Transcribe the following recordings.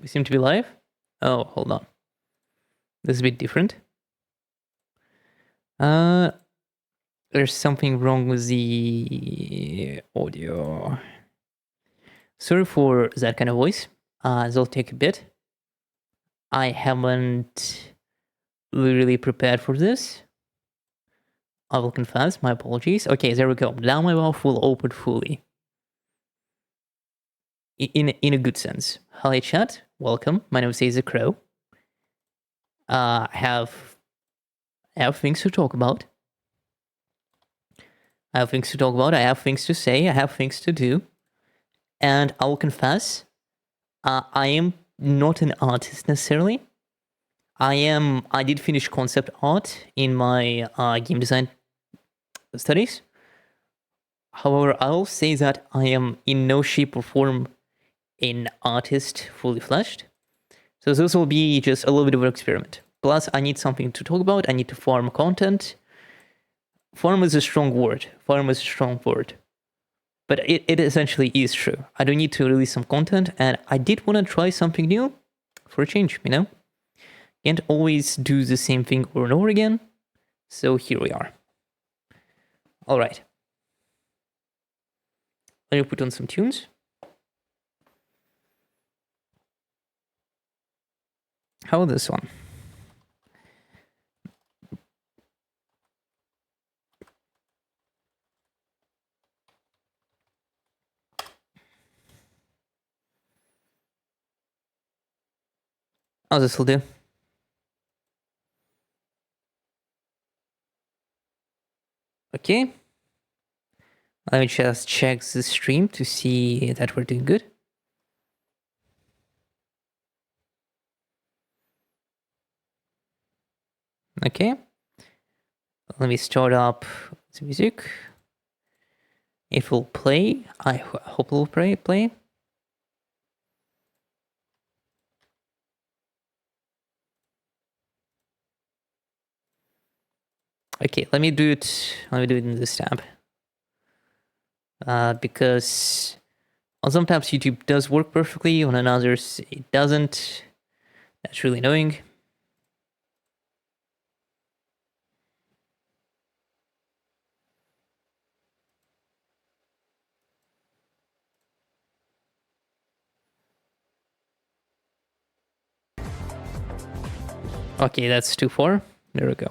We seem to be live. Oh, hold on. This is a bit different. There's something wrong with the audio. Sorry for that kind of voice. That'll take a bit. I haven't really prepared for this. I will confess, my apologies. Okay, there we go. Now my mouth will open fully. In a good sense. Hello chat, welcome. My name is Acethecrow. I have things to talk about. I have things to say. I have things to do. And I will confess, I am not an artist necessarily. I did finish concept art in my game design studies. However, I'll say that I am in no shape or form an artist fully fledged. So this will be just a little bit of an experiment. Plus, I need something to talk about. I need to farm content. Farm is a strong word. But it essentially is true. I do need to release some content, and I did want to try something new for a change, you know? Can't always do the same thing over and over again. So here we are. All right. Let me put on some tunes. How about this one? Oh, this will do. Okay. Let me just check the stream to see that we're doing good. Okay. Let me start up the music. It will play. I hope it will play. Okay, let me do it in this tab. Because on some tabs YouTube does work perfectly, on others it doesn't. That's really annoying. Okay, that's too far. There we go.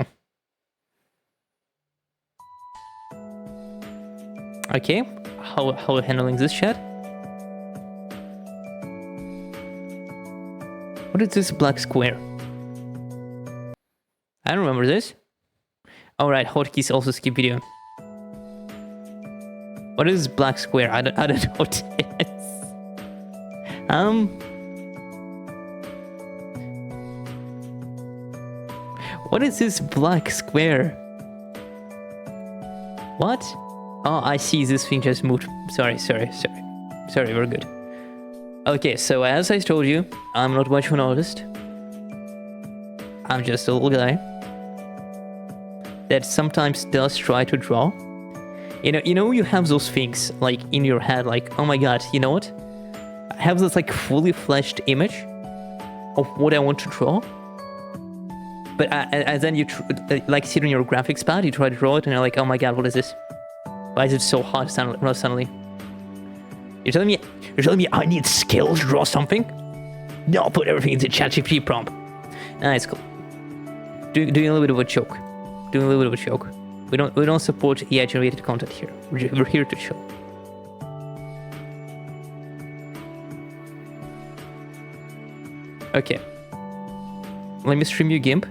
Okay, how are we handling this chat? What is this black square? I don't remember this. Alright, hotkeys also skip video. What is this black square? I don't know what it is. What is this black square? What? Oh, I see, this thing just moved. Sorry, we're good. Okay, so as I told you, I'm not much of an artist. I'm just a little guy that sometimes does try to draw. You know, you have those things like in your head, like, oh my god, you know what? I have this like fully fleshed image of what I want to draw. But and then you like sit on your graphics pad, you try to draw it, and you're like, oh my god, what is this? Why is it so hard suddenly? You're telling me I need skill to draw something? No, put everything into ChatGPT prompt. Nah, it's cool. Doing a little bit of a joke. We don't support AI generated content here. We're here to chill. Okay. Let me stream you GIMP.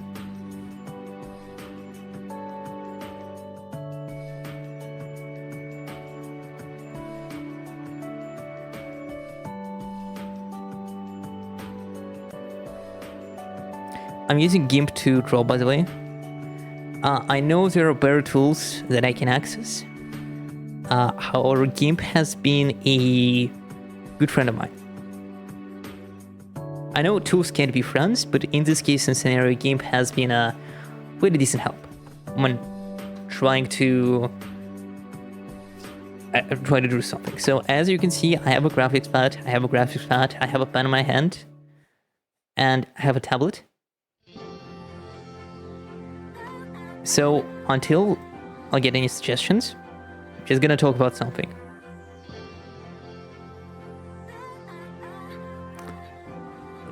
I'm using GIMP to draw, by the way. I know there are better tools that I can access. However, GIMP has been a good friend of mine. I know tools can't be friends, but in this case and scenario, GIMP has been a pretty decent help when trying to do something. So as you can see, I have a graphics pad, I have a pen in my hand. and I have a tablet. So until I get any suggestions, I'm just gonna talk about something.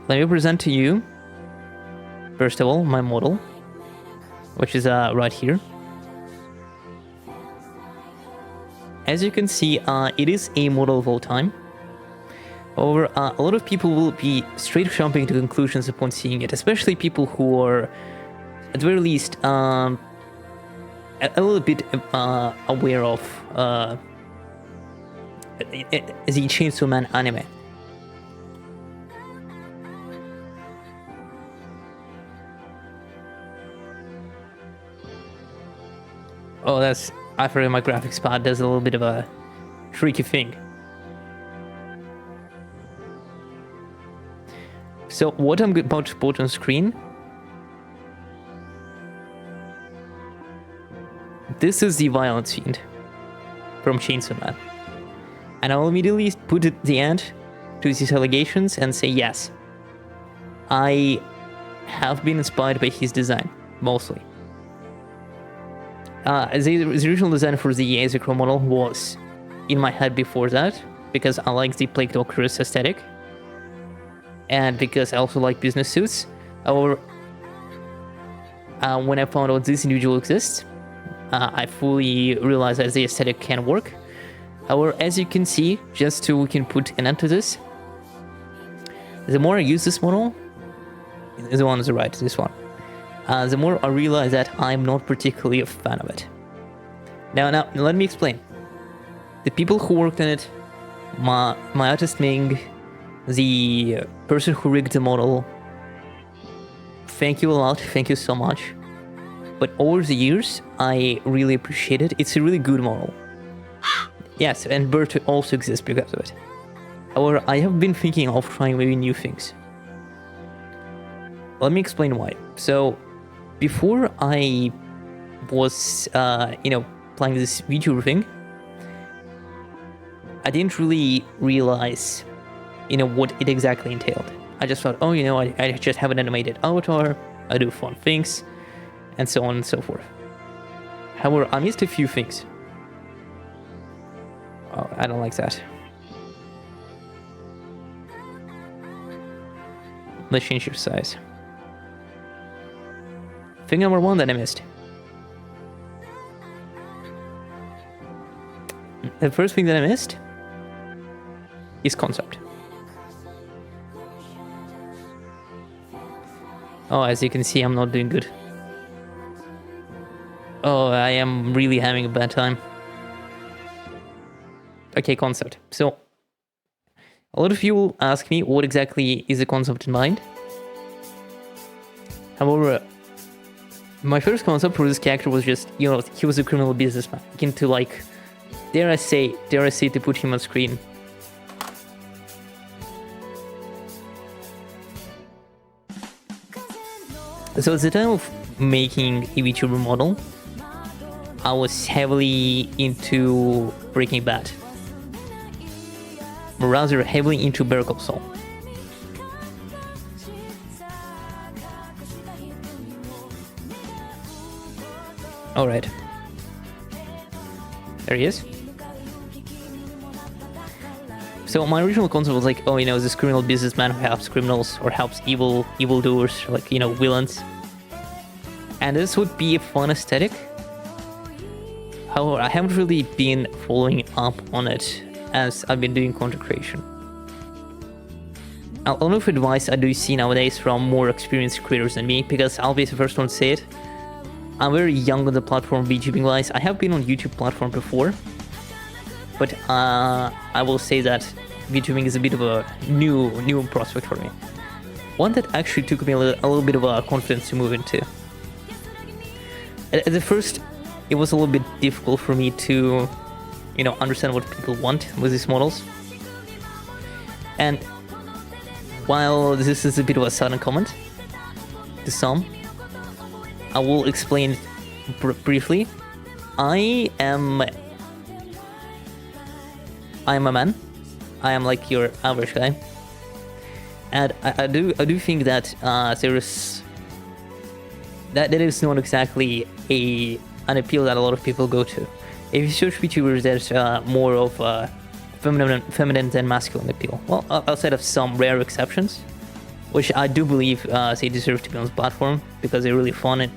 Let me present to you, first of all, my model, which is right here. As you can see, it is a model of all time. However, a lot of people will be straight jumping to conclusions upon seeing it, especially people who are, at the very least, a little bit aware of the Chainsaw Man anime. Oh, I forgot my graphics pad does a little bit of a tricky thing. So what I'm about to put on screen, this is the violence fiend from Chainsaw Man. And I'll immediately put at the end to these allegations and say yes, I have been inspired by his design, mostly. The original design for the Acethecrow model was in my head before that, because I like the Plague Doctor's aesthetic, and because I also like business suits. However, when I found out this individual exists, I fully realized that the aesthetic can work. However, as you can see, just so we can put an end to this, the more I use this model, the one on the right, this one, the more I realize that I'm not particularly a fan of it. Now let me explain. The people who worked on it, my artist Ming, the person who rigged the model, thank you a lot, thank you so much. But over the years, I really appreciate it. It's a really good model. Yes, and Bert also exists because of it. However, I have been thinking of trying maybe new things. Let me explain why. So, before I was, playing this VTuber thing, I didn't really realize, what it exactly entailed. I just thought, I just have an animated avatar, I do fun things, and so on and so forth. However, I missed a few things. Oh, I don't like that. Let's change your size. Thing number one that I missed. The first thing that I missed is concept. Oh, as you can see, I'm not doing good. Oh, I am really having a bad time. Okay, concept. So, a lot of you will ask me what exactly is the concept in mind. However, my first concept for this character was just, he was a criminal businessman. Akin to, dare I say to put him on screen. So at the time of making a VTuber model, I was heavily into Breaking Bad. Or rather, heavily into Better Call Saul. Alright. There he is. So my original concept was this criminal businessman who helps criminals or helps evildoers, villains. And this would be a fun aesthetic. However, I haven't really been following up on it as I've been doing content creation. A lot of advice I do see nowadays from more experienced creators than me, because I'll be the first one to say it. I'm very young on the platform VTubing wise. I have been on YouTube platform before, but I will say that VTubing is a bit of a new prospect for me. One that actually took me a little bit of a confidence to move into. At the first, it was a little bit difficult for me to, understand what people want with these models. And while this is a bit of a sudden comment to some, I will explain it briefly. I am a man. I am like your average guy. And I do think that there is that is not exactly an appeal that a lot of people go to. If you search VTubers, there's more of feminine than masculine appeal. Well, outside of some rare exceptions, which I do believe they deserve to be on the platform because they're really fun and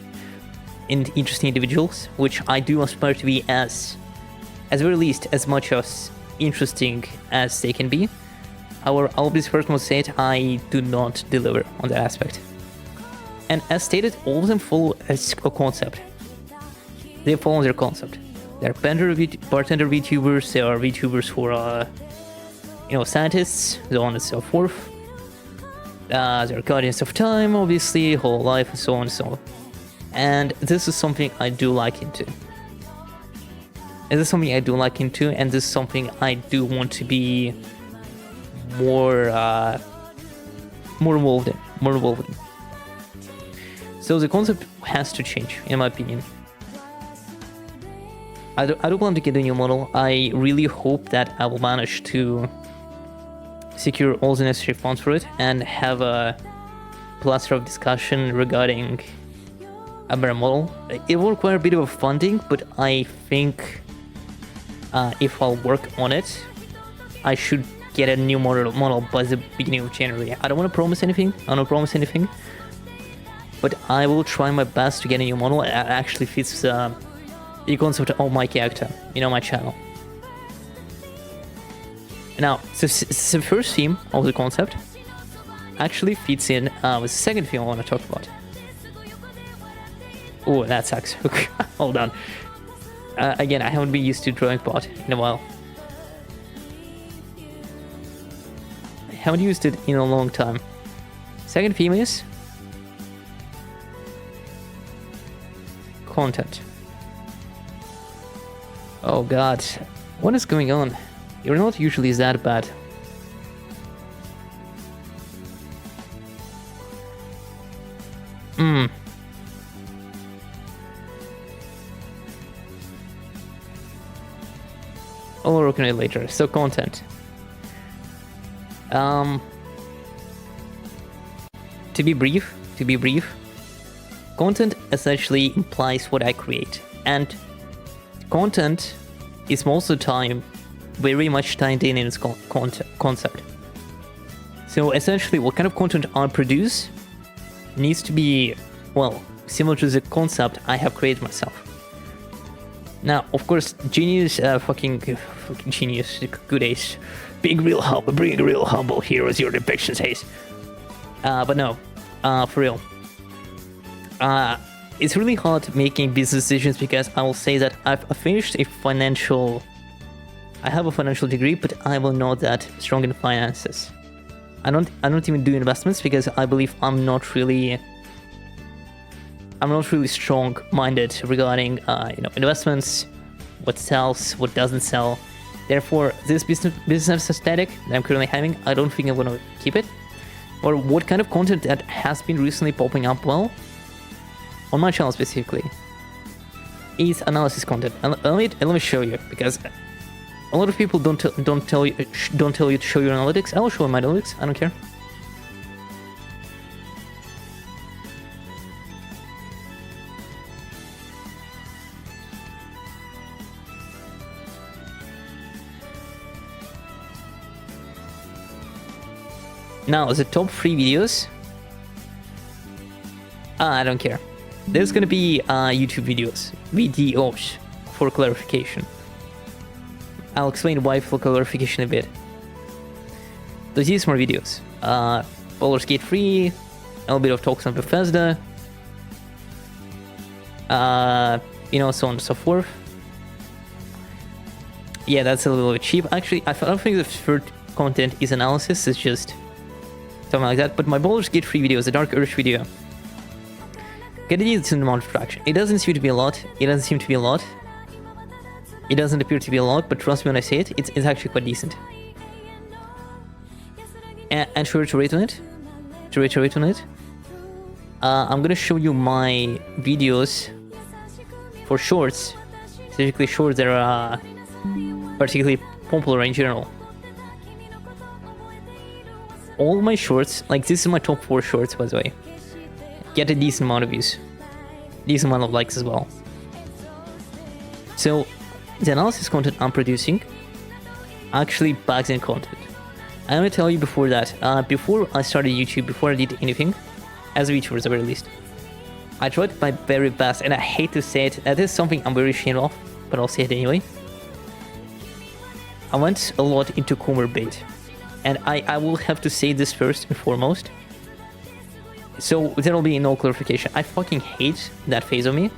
interesting individuals, which I do aspire to be as very least as much as interesting as they can be. However, I'll be the first one to say it, I do not deliver on that aspect. And as stated, all of them follow a concept. They follow their concept. They're bartender VTubers, they are VTubers who are, scientists, so on and so forth. They're guardians of time, obviously, whole life, and so on and so on. And this is something I do like into. And this is something I do want to be more involved in. So the concept has to change, in my opinion. I do plan to get a new model. I really hope that I will manage to secure all the necessary funds for it and have a plethora of discussion regarding a better model. It will require a bit of funding, but I think if I'll work on it, I should get a new model by the beginning of January. I don't want to promise anything. But I will try my best to get a new model that actually fits the concept of my character, my channel. Now, the first theme of the concept actually fits in with the second theme I want to talk about. Oh, that sucks. Hold on. Again, I haven't been used to drawing bot in a while. I haven't used it in a long time. Second theme is content. Oh god, what is going on? You're not usually that bad. I'll work on it later. So content. To be brief, content essentially implies what I create, and content is most of the time very much tied in its concept. So essentially, what kind of content I produce needs to be, well, similar to the concept I have created myself. Now, of course, genius, fucking genius, good ace, being real humble here as your depiction says. But no, for real. It's really hard making business decisions because I will say that I've finished I have a financial degree, but I will not that strong in finances. I don't even do investments because I believe I'm not really strong-minded regarding investments, what sells, what doesn't sell. Therefore, this business aesthetic that I'm currently having, I don't think I'm gonna keep it. Or what kind of content that has been recently popping up well on my channel specifically is analysis content. And let me show you, because a lot of people don't tell you to show your analytics. I will show my analytics. I don't care. Now, the top 3 videos. I don't care. There's gonna be YouTube videos, VDOs, for clarification. I'll explain why for clarification a bit. These more videos. Baldur's Gate 3, a little bit of talks on Bethesda, so on and so forth. Yeah, that's a little bit cheap. Actually, I don't think the third content is analysis, it's just something like that. But my Baldur's Gate 3 video is a Dark Urge video. Get a decent amount of traction. It doesn't seem to be a lot. It doesn't appear to be a lot, but trust me when I say it, it's actually quite decent. And to reiterate on it, I'm gonna show you my videos for shorts, specifically shorts that are particularly popular in general. all my shorts, like this is my top 4 shorts by the way, get a decent amount of views, decent amount of likes as well. So the analysis content I'm producing actually bags in content. I'm gonna tell you before that, before I started YouTube, before I did anything, as a VTuber at the very least, I tried my very best, and I hate to say it, that is something I'm very ashamed of, but I'll say it anyway. I went a lot into comber bait, and I will have to say this first and foremost, so there will be no clarification. I fucking hate that phase of me,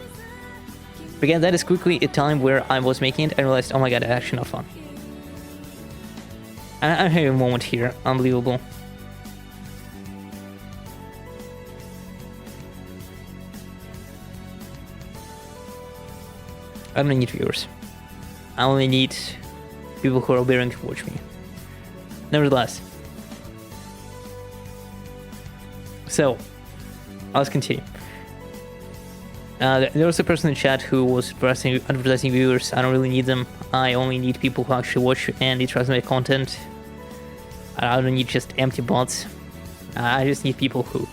because that is quickly a time where I was making it and realized, oh my god, it's actually not fun. And I'm having a moment here, unbelievable. I don't need viewers. I only need people who are willing to watch me. Nevertheless. So, let's continue. There was a person in chat who was advertising viewers. I don't really need them. I only need people who actually watch and they trust my content. I don't need just empty bots. I just need people who,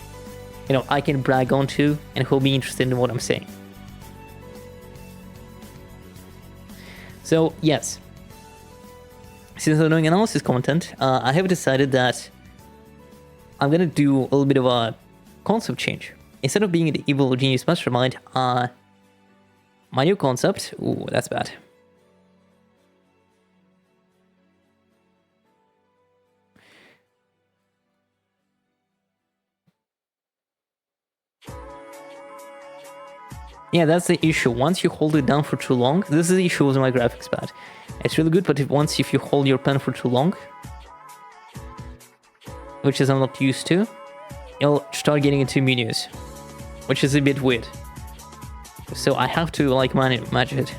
you know, I can brag onto and who'll be interested in what I'm saying. So, yes. Since I'm doing analysis content, I have decided that I'm gonna do a little bit of a concept change. Instead of being the evil genius mastermind, my new concept... Ooh, that's bad. Yeah, that's the issue. Once you hold it down for too long, this is the issue with my graphics pad. It's really good, but if you hold your pen for too long, which is I'm not used to, you'll start getting into menus, which is a bit weird. So I have to like manage it.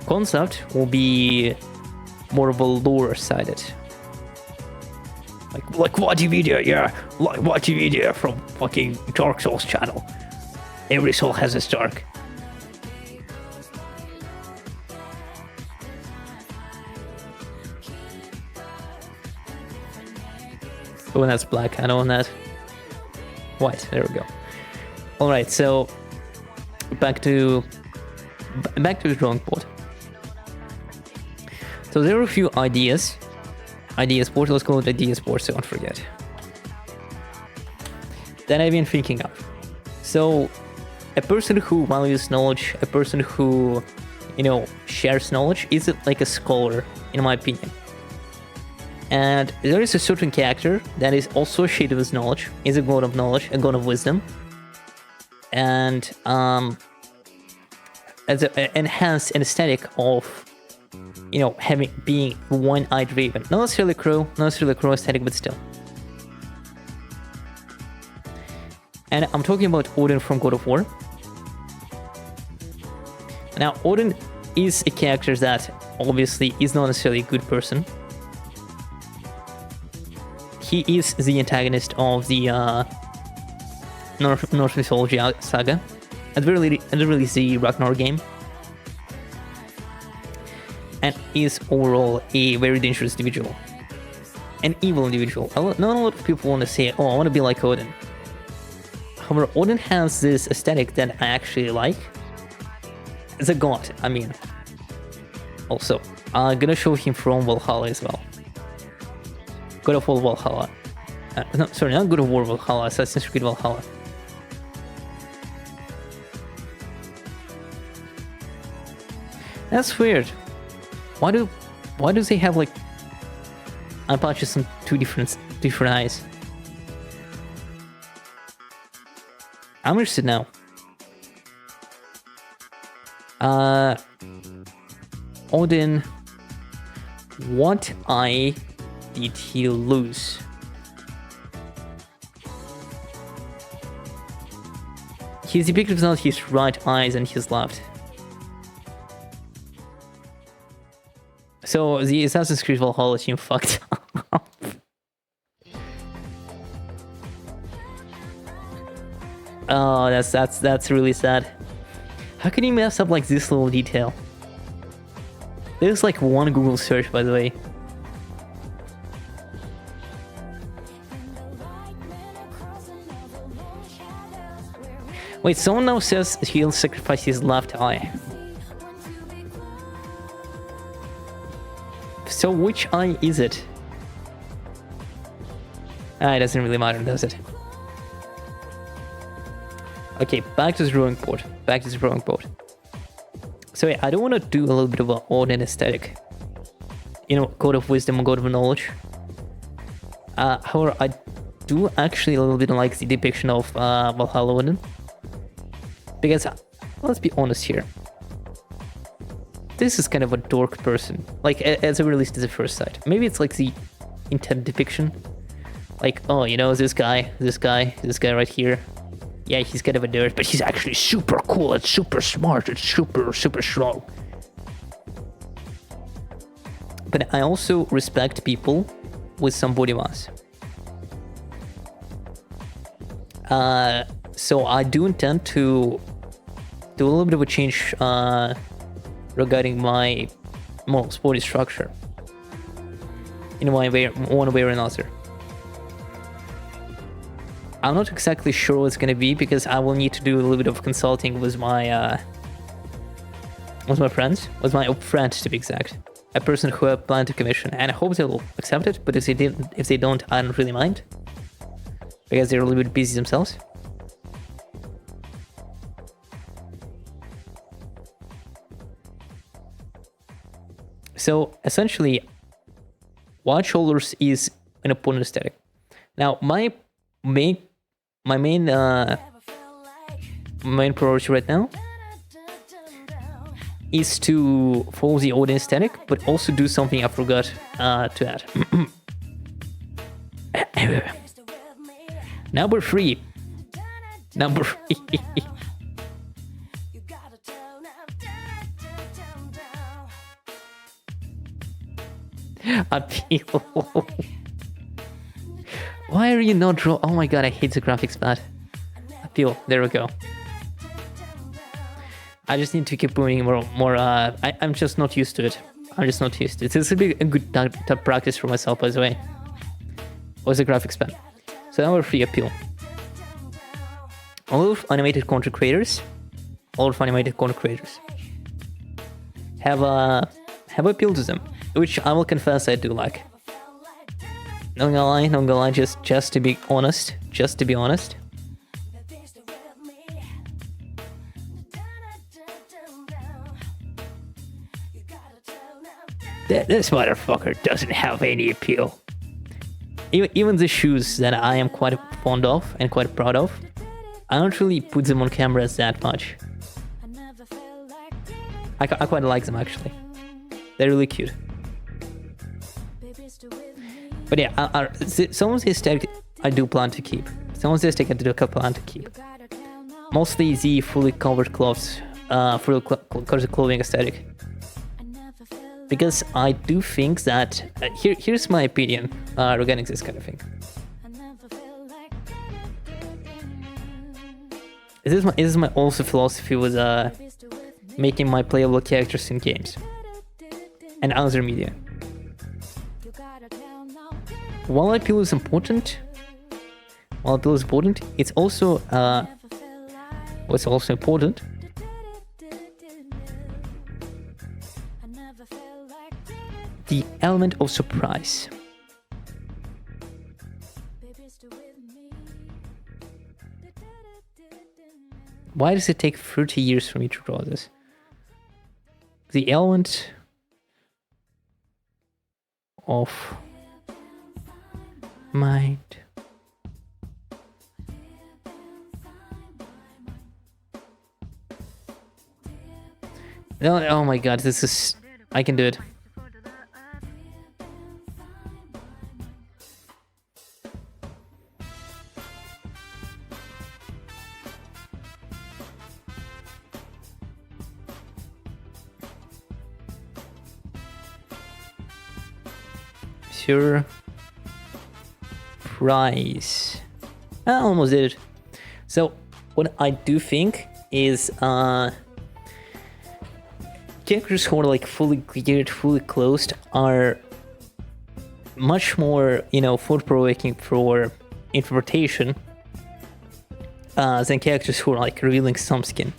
Concept will be more of a lore-sided. Like vtuber, yeah, like vtuber from fucking Dark Souls channel. Every soul has its dark. Oh, and that's black. I know on that. White. There we go. All right, so back to the drawing board. So there are a few ideas. Ideas board, let's call it ideas board so I don't forget. That I've been thinking of. So, a person who values knowledge, a person who, you know, shares knowledge, is like a scholar, in my opinion. And there is a certain character that is associated with knowledge, is a god of knowledge, a god of wisdom. And, as enhance an aesthetic of, you know, being one-eyed raven. Not necessarily crow aesthetic, but still. And I'm talking about Odin from God of War. Now, Odin is a character that obviously is not necessarily a good person. He is the antagonist of the Norse mythology saga. At the very least, the Ragnar game. And is overall a very dangerous individual. An evil individual. Not a lot of people want to say, oh, I want to be like Odin. However, Odin has this aesthetic that I actually like. As a god, I mean. Also, I'm gonna show him from Valhalla as well. God of War Valhalla. No, sorry, not God of War Valhalla, Assassin's Creed Valhalla. That's weird. Why do they have like eye patches on two different eyes? I'm interested now. Odin, what eye did he lose? He's depicted without his right eyes and his left. So the Assassin's Creed Valhalla team fucked up. Oh, that's really sad. How can you mess up like this little detail? There's like one Google search, by the way. Wait, someone now says he'll sacrifice his left eye. So which eye is it? It doesn't really matter, does it? Okay, back to the drawing board. Back to the drawing board. So yeah, I don't want to do a little bit of an odd and aesthetic. You know, God of Wisdom, God of Knowledge. However, I do actually a little bit like the depiction of Valhalla Odin. Because, let's be honest here. This is kind of a dork person. Like, as I released to the first sight. Maybe it's like the intent depiction. Like, oh, you know, this guy right here. Yeah, he's kind of a nerd, but he's actually super cool, it's super smart, it's super strong. But I also respect people with some body mass. So I do intend to do a little bit of a change regarding my more sporty structure in one way or another. I'm not exactly sure what it's gonna be because I will need to do a little bit of consulting with my friends, with my friend to be exact, a person who I plan to commission, and I hope they'll accept it. But if they don't, I don't really mind because they're a little bit busy themselves. So essentially, wide shoulders is an opponent aesthetic. Now my main priority right now is to follow the Odin aesthetic, but also do something I forgot to add. Number three. Appeal. Why are you not draw? Oh my god, I hate the graphics pad. Appeal. There we go. I just need to keep moving more. I'm just not used to it. I'm just not used to it. This would be a good practice for myself, by the way. What's the graphics pad? So now we're free appeal. All of animated content creators have appeal to them, which I will confess I do like. Not gonna lie, just to be honest. This motherfucker doesn't have any appeal. Even the shoes that I am quite fond of and quite proud of, I don't really put them on cameras that much. I quite like them actually. They're really cute. But yeah, some of the aesthetic I do plan to keep. Some of the aesthetic I do plan to keep. Mostly the fully covered clothes, fully covered clothing aesthetic. Because I do think that here's my opinion regarding this kind of thing. This is my also philosophy with making my playable characters in games and other media. While appeal is important, it's also what's also important. The element of surprise. Why does it take 30 years for me to draw this? The element of mind. No, oh my god, this is... I can do it. Surprise. I almost did it. So what I do think is characters who are like fully cleared, fully closed are much more, thought-provoking for interpretation than characters who are like revealing some skin.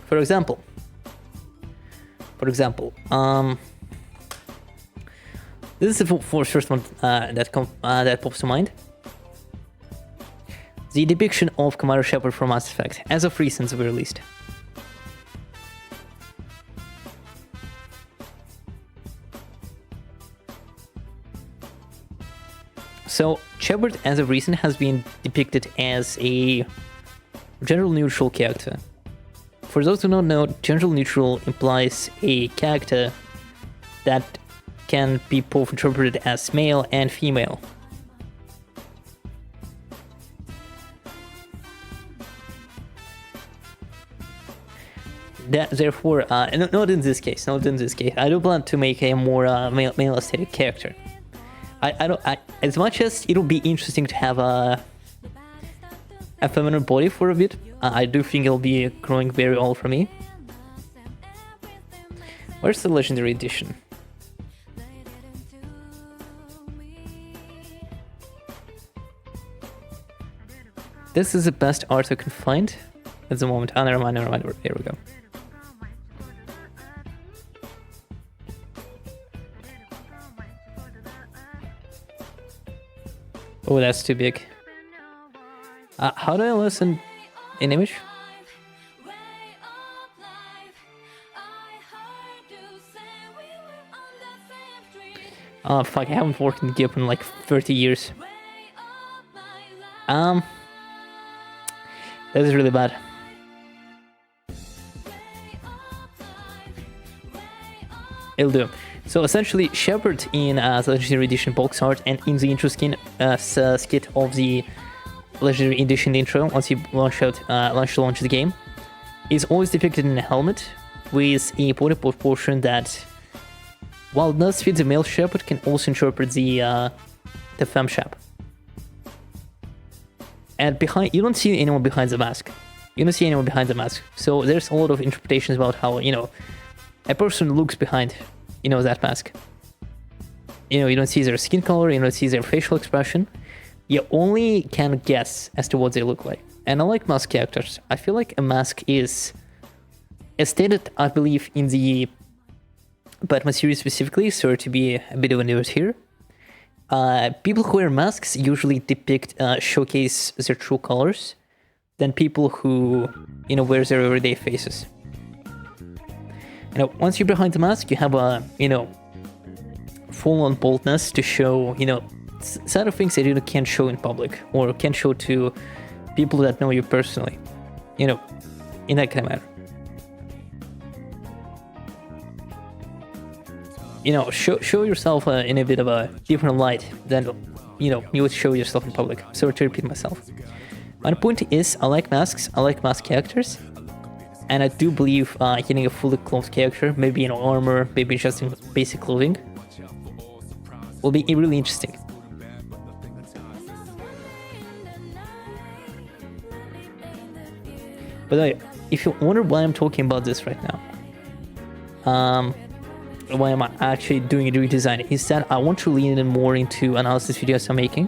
For example, this is the first one that pops to mind. The depiction of Commander Shepard from Mass Effect, as of recent, was released. So, Shepard, as of recent, has been depicted as a general neutral character. For those who don't know, general neutral implies a character that can be both interpreted as male and female. Therefore, not in this case. I do plan to make a more male aesthetic character. As much as it'll be interesting to have a feminine body for a bit, I do think it'll be growing very old for me. Where's the Legendary Edition? This is the best art I can find at the moment. Never mind. There we go. Oh, that's too big. How do I listen in image? Oh fuck, I haven't worked in GIMP in like 30 years. That is really bad. It'll do. So essentially, Shepard in the Legendary Edition box art and in the intro skin skit of the Legendary Edition intro, once you launch the game, is always depicted in a helmet with a body proportion that, while it does fit the male Shepard, can also interpret the femc. And behind, you don't see anyone behind the mask. So there's a lot of interpretations about how, a person looks behind, that mask. You don't see their skin color, you don't see their facial expression. You only can guess as to what they look like. And I like mask characters. I feel like a mask is, as stated, I believe, in the Batman series specifically, sorry to be a bit of a nerd here. People who wear masks usually showcase their true colors than people who, wear their everyday faces. Once you're behind the mask, you have a, full-on boldness to show, side of things that you can't show in public or can't show to people that know you personally, in that kind of manner. Show yourself in a bit of a different light than, you would show yourself in public. Sorry to repeat myself. My point is, I like masks, I like mask characters, and I do believe getting a fully clothed character, maybe in armor, maybe just in basic clothing, will be really interesting. By the way, if you wonder why I'm talking about this right now, why am I actually doing a redesign, is that I want to lean in more into analysis videos I'm making.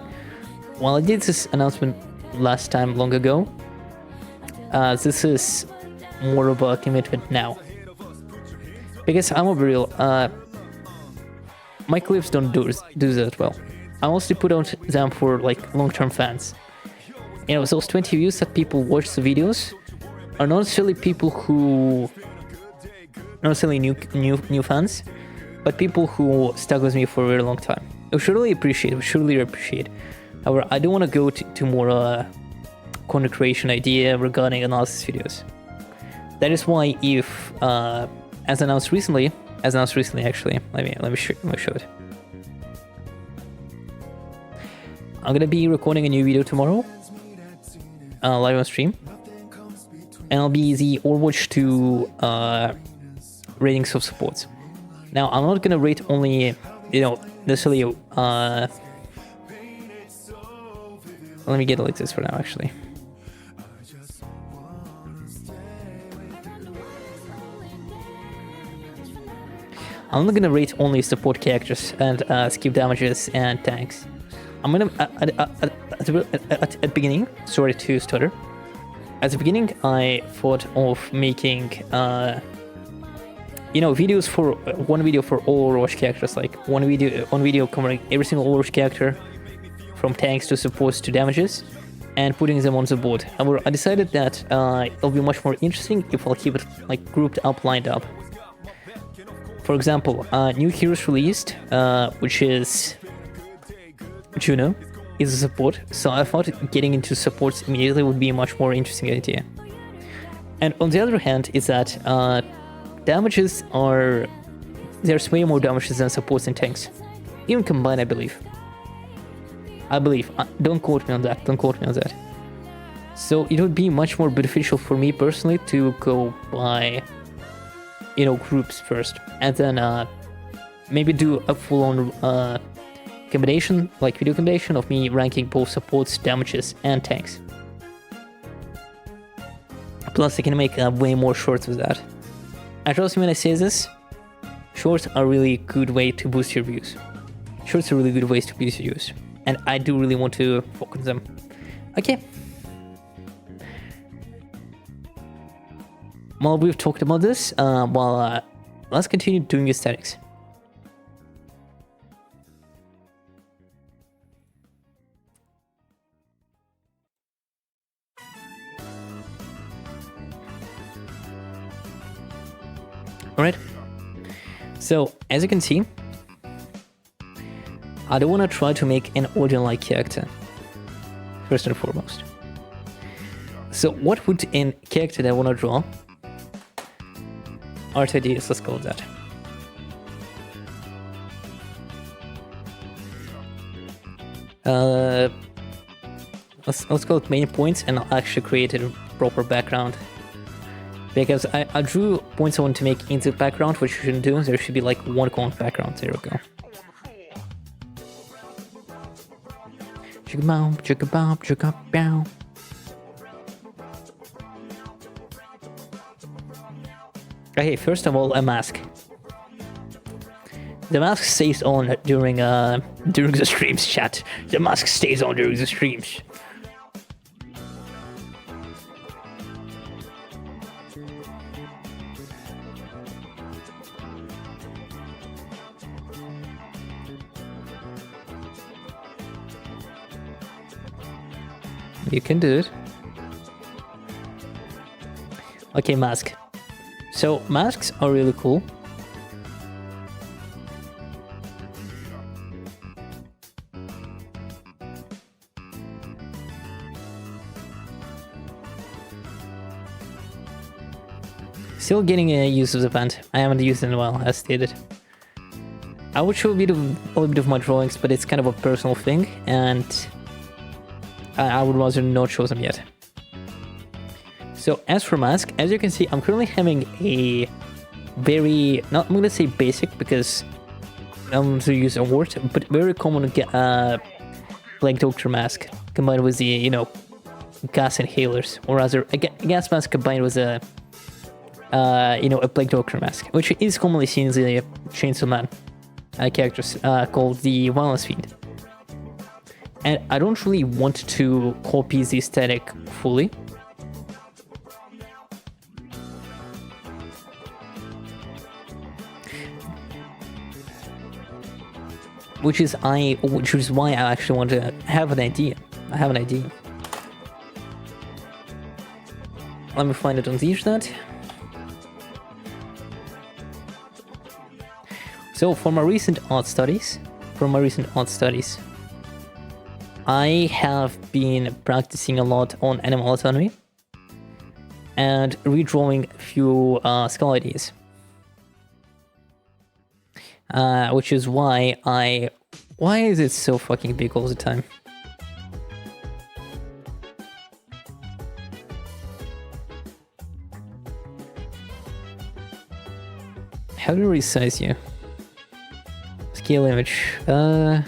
While I did this announcement last time long ago, this is more of a commitment now. Because I'm real, my clips don't do that well. I mostly put out them for like long-term fans. Those 20 views that people watch the videos are not necessarily people who, not necessarily new fans, but people who stuck with me for a very long time. We should really appreciate. However, I do want to go to more content creation idea regarding analysis videos. That is why, if as announced recently, actually, let me show it. I'm gonna be recording a new video tomorrow, live on stream, and I'll be the Overwatch 2 ratings of supports. Now, I'm not gonna rate only, necessarily let me get it like this for now, actually. I'm not gonna rate only support characters and skip damages and tanks. I'm gonna at the beginning, sorry to stutter. At the beginning, I thought of making videos for one video for all Overwatch characters, like one video covering every single Overwatch character, from tanks to supports to damages, and putting them on the board. However, I decided that it'll be much more interesting if I'll keep it like grouped up, lined up. For example, new heroes released, which is a support. So I thought getting into supports immediately would be a much more interesting idea. And on the other hand, is that damages there's way more damages than supports and tanks, even combined, I believe. Don't quote me on that. So it would be much more beneficial for me personally to go by groups first, and then maybe do a full-on combination, like video combination of me ranking both supports, damages, and tanks. Plus, I can make way more shorts with that. And trust me when I say this, shorts are really good way to boost your views. Shorts are really good ways to boost your views, and I do really want to focus on them. Okay. Well, we've talked about this. Let's continue doing aesthetics. Alright. So, as you can see, I don't want to try to make an Odin-like character, first and foremost. So, what would a character that I want to draw? Art ideas, let's call it that. Let's call it main points, and I'll actually create a proper background. Because I drew points I want to make in the background, which you shouldn't do. There should be like one cone background. There we go. Chicka-bow, chicka-bow, chicka-bow. Okay, first of all, a mask. The mask stays on during the streams, chat. The mask stays on during the streams. You can do it. Okay, mask. So, masks are really cool. Still getting a use of the pant. I haven't used it in a while, as stated. I would show a little bit of my drawings, but it's kind of a personal thing, and I would rather not show them yet. So as for mask, as you can see, I'm currently having a very, I'm going to say basic because I'm to use a word, but very common Black Doctor mask combined with the, gas inhalers, or rather a gas mask combined with a Black Doctor mask, which is commonly seen in the Chainsaw Man characters called the Violence Fiend. And I don't really want to copy the aesthetic fully. Which is why I actually want to have an idea. I have an idea. Let me find it on the internet. So for my recent art studies, I have been practicing a lot on animal autonomy and redrawing a few skull ideas. Which is why why is it so fucking big all the time? How do I resize you? Scale image. That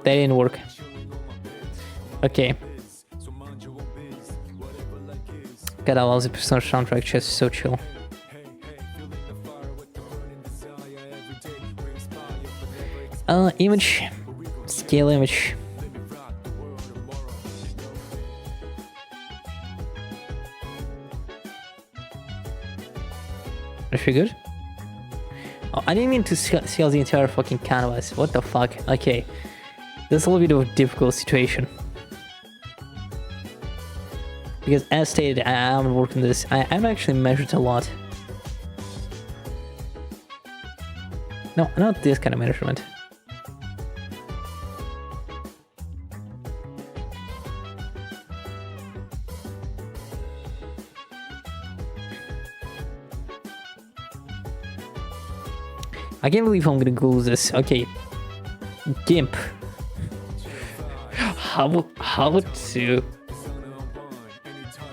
didn't work. Okay. God, I love the Persona soundtrack, just so chill. Image. Scale image. Is she good? Oh, I didn't mean to scale the entire fucking canvas. What the fuck? Okay. This is a little bit of a difficult situation. Because as stated, I am working this. I've actually measured a lot. No, not this kind of measurement. I can't believe I'm gonna Google this. Okay. GIMP. How to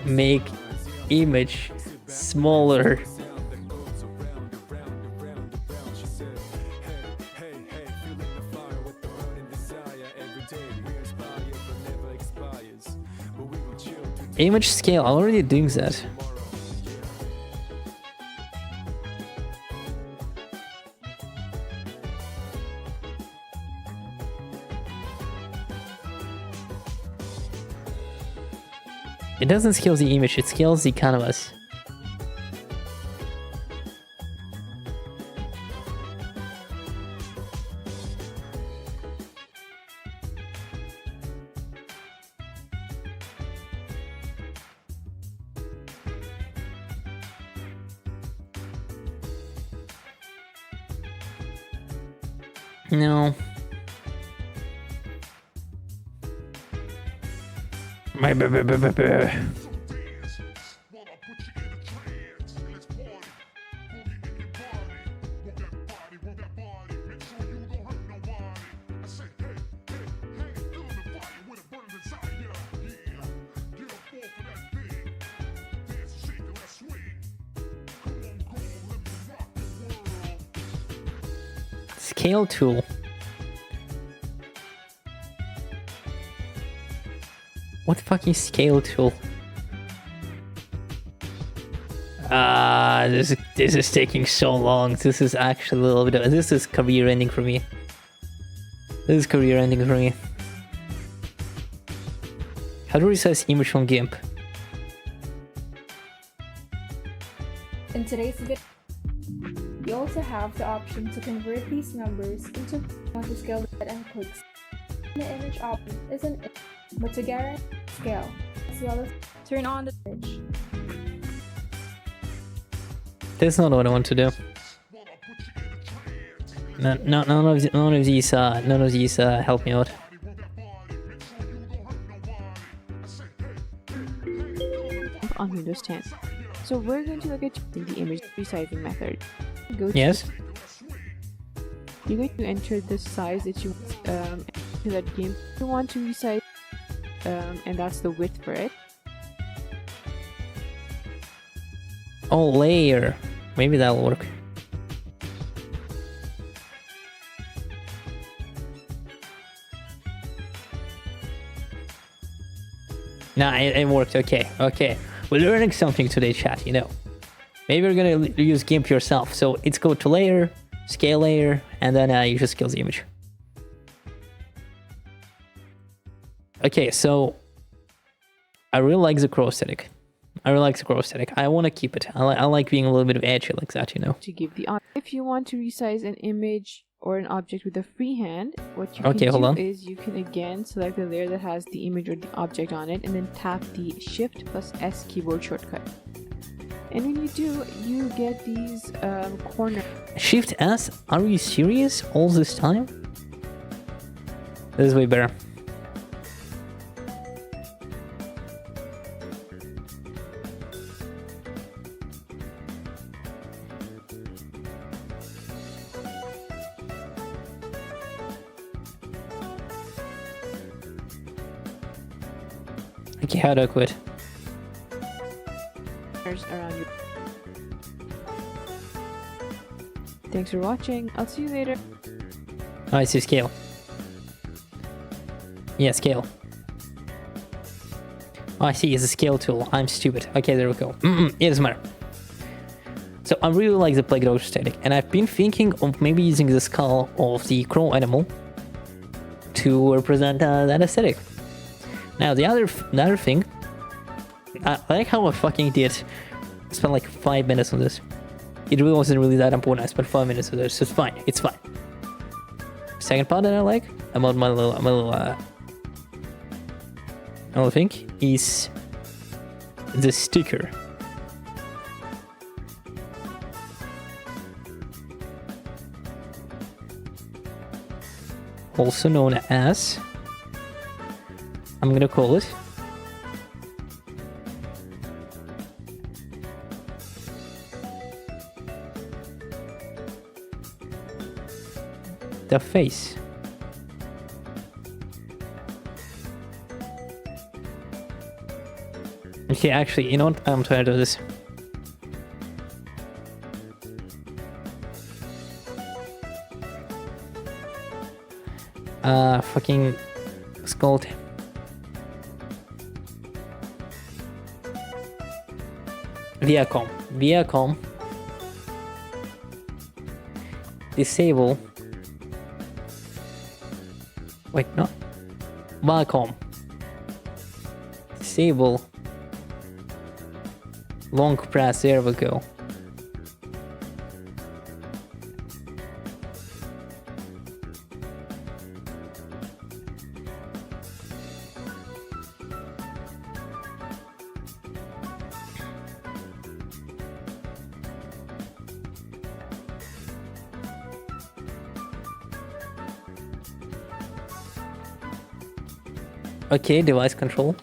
make image smaller. Image scale, I'm already doing that. It doesn't scale the image, it scales the canvas. No. Scale tool. What fucking scale tool? This is taking so long. This is actually a little bit of, this is career ending for me. This is career ending for me. How to resize image from GIMP? In today's video, you also have the option to convert these numbers into the scale and clicks. The image option is an image, but to guarantee scale, as well as turn on the image. That's not what I want to do. None of these help me out. On Windows 10. So we're going to look at the image resizing method. Yes. You're going to enter the size that you want to that GIMP you want to resize, and that's the width for it. Oh, layer. Maybe that'll work. Nah, it worked. Okay, okay. We're learning something today, chat, you know. Maybe you're gonna use GIMP yourself. So it's go to layer, scale layer, and then you just scale the image. Okay, so I really like the crow aesthetic. I really like the crow aesthetic. I want to keep it. I like being a little bit of edgy like that, you know. To give the if you want to resize an image or an object with a freehand, what you can do is you can again select the layer that has the image or the object on it, and then tap the Shift plus S keyboard shortcut. And when you do, you get these corner. Shift S? Are you serious? All this time? This is way better. Okay, how do I quit? Around you. Thanks for watching. I'll see you later. Oh, I see scale. Yeah, scale. Oh, I see, it's a scale tool. I'm stupid. Okay, there we go. It doesn't matter. So I really like the playground aesthetic, and I've been thinking of maybe using the skull of the crow animal to represent that aesthetic. Now, the other thing, I like how I fucking did spend like 5 minutes on this. It really wasn't really that important. I spent 5 minutes on this. It's fine. It's fine. Second part that I like about my little thing is the sticker. Also known as, I'm gonna call it the face. Okay, actually, you know what? I'm tired of this. Fucking skull. Viacom. Disable. Wait, no. Viacom. Disable. Long press, there we go. Okay, device control.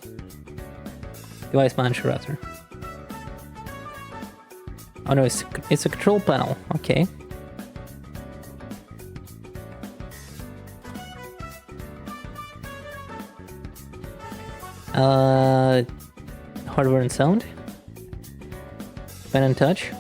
Device manager rather. Oh no, it's a control panel. Okay. Hardware and sound. Pen and touch.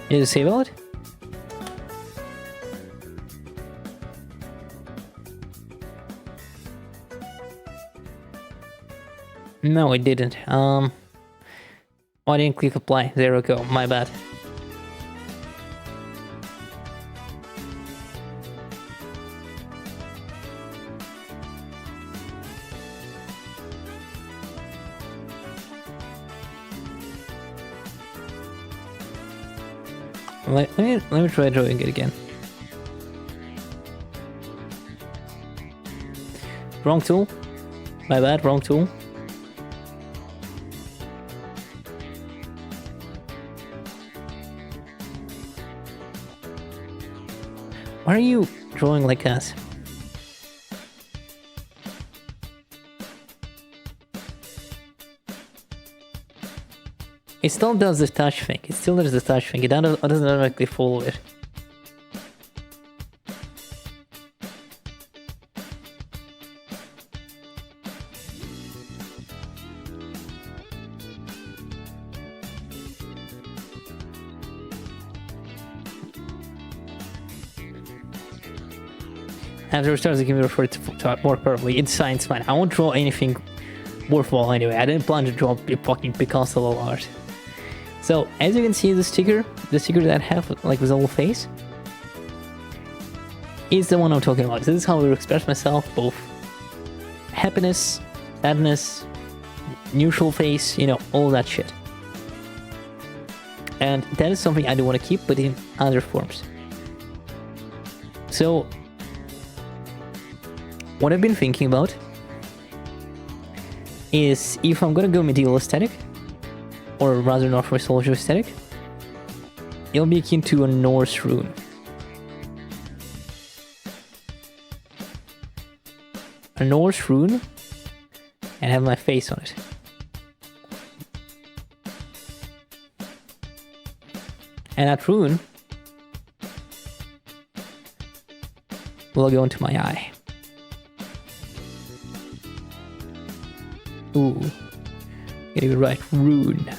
You disable it? No, it didn't. Oh, I didn't click apply. There we go. My bad. Let me try drawing it again. Wrong tool. My bad, wrong tool. Why are you drawing like us? It still does the touch thing. It still does the touch thing. It doesn't automatically follow it. After it starts, the computer for it to work perfectly. It's science, fine. I won't draw anything worthwhile anyway. I didn't plan to draw a fucking Picasso level art. So, as you can see, the sticker that I have, like this little face, is the one I'm talking about. This is how I will express myself, both happiness, sadness, neutral face, you know, all that shit. And that is something I do want to keep, but in other forms. So, what I've been thinking about is if I'm gonna go medieval aesthetic, or rather North mythology aesthetic, it'll be akin to a Norse rune. a Norse rune and have my face on it. And that rune will go into my eye. Ooh. Gotta be right. Rune.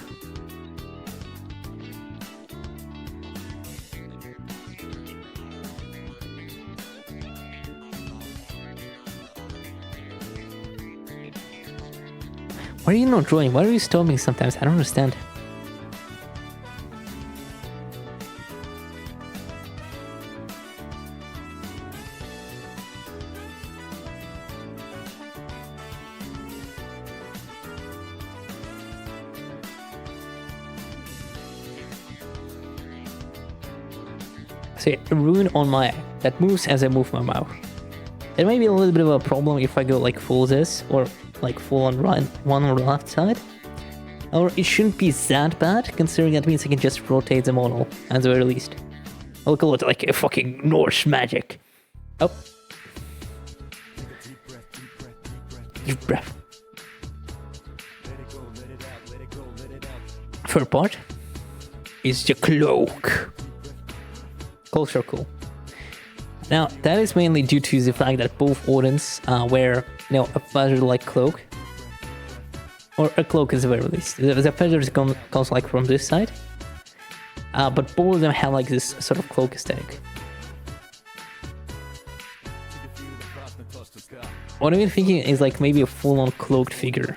Why are you not drawing? Why are you stopping sometimes? I don't understand. See, a rune on my eye that moves as I move my mouth. It might be a little bit of a problem if I go like full this or like full on right, one on the left side. Or it shouldn't be that bad, considering that means I can just rotate the model at the very least. I'll call it like a fucking Norse magic. Oh. Deep breath. Third part is the cloak. Clothes are cool. Now, that is mainly due to the fact that both Odins wear, you know, a feather-like cloak. Or a cloak at the very least. The feathers comes like from this side. But both of them have like this sort of cloak aesthetic. What I've been thinking is like maybe a full-on cloaked figure.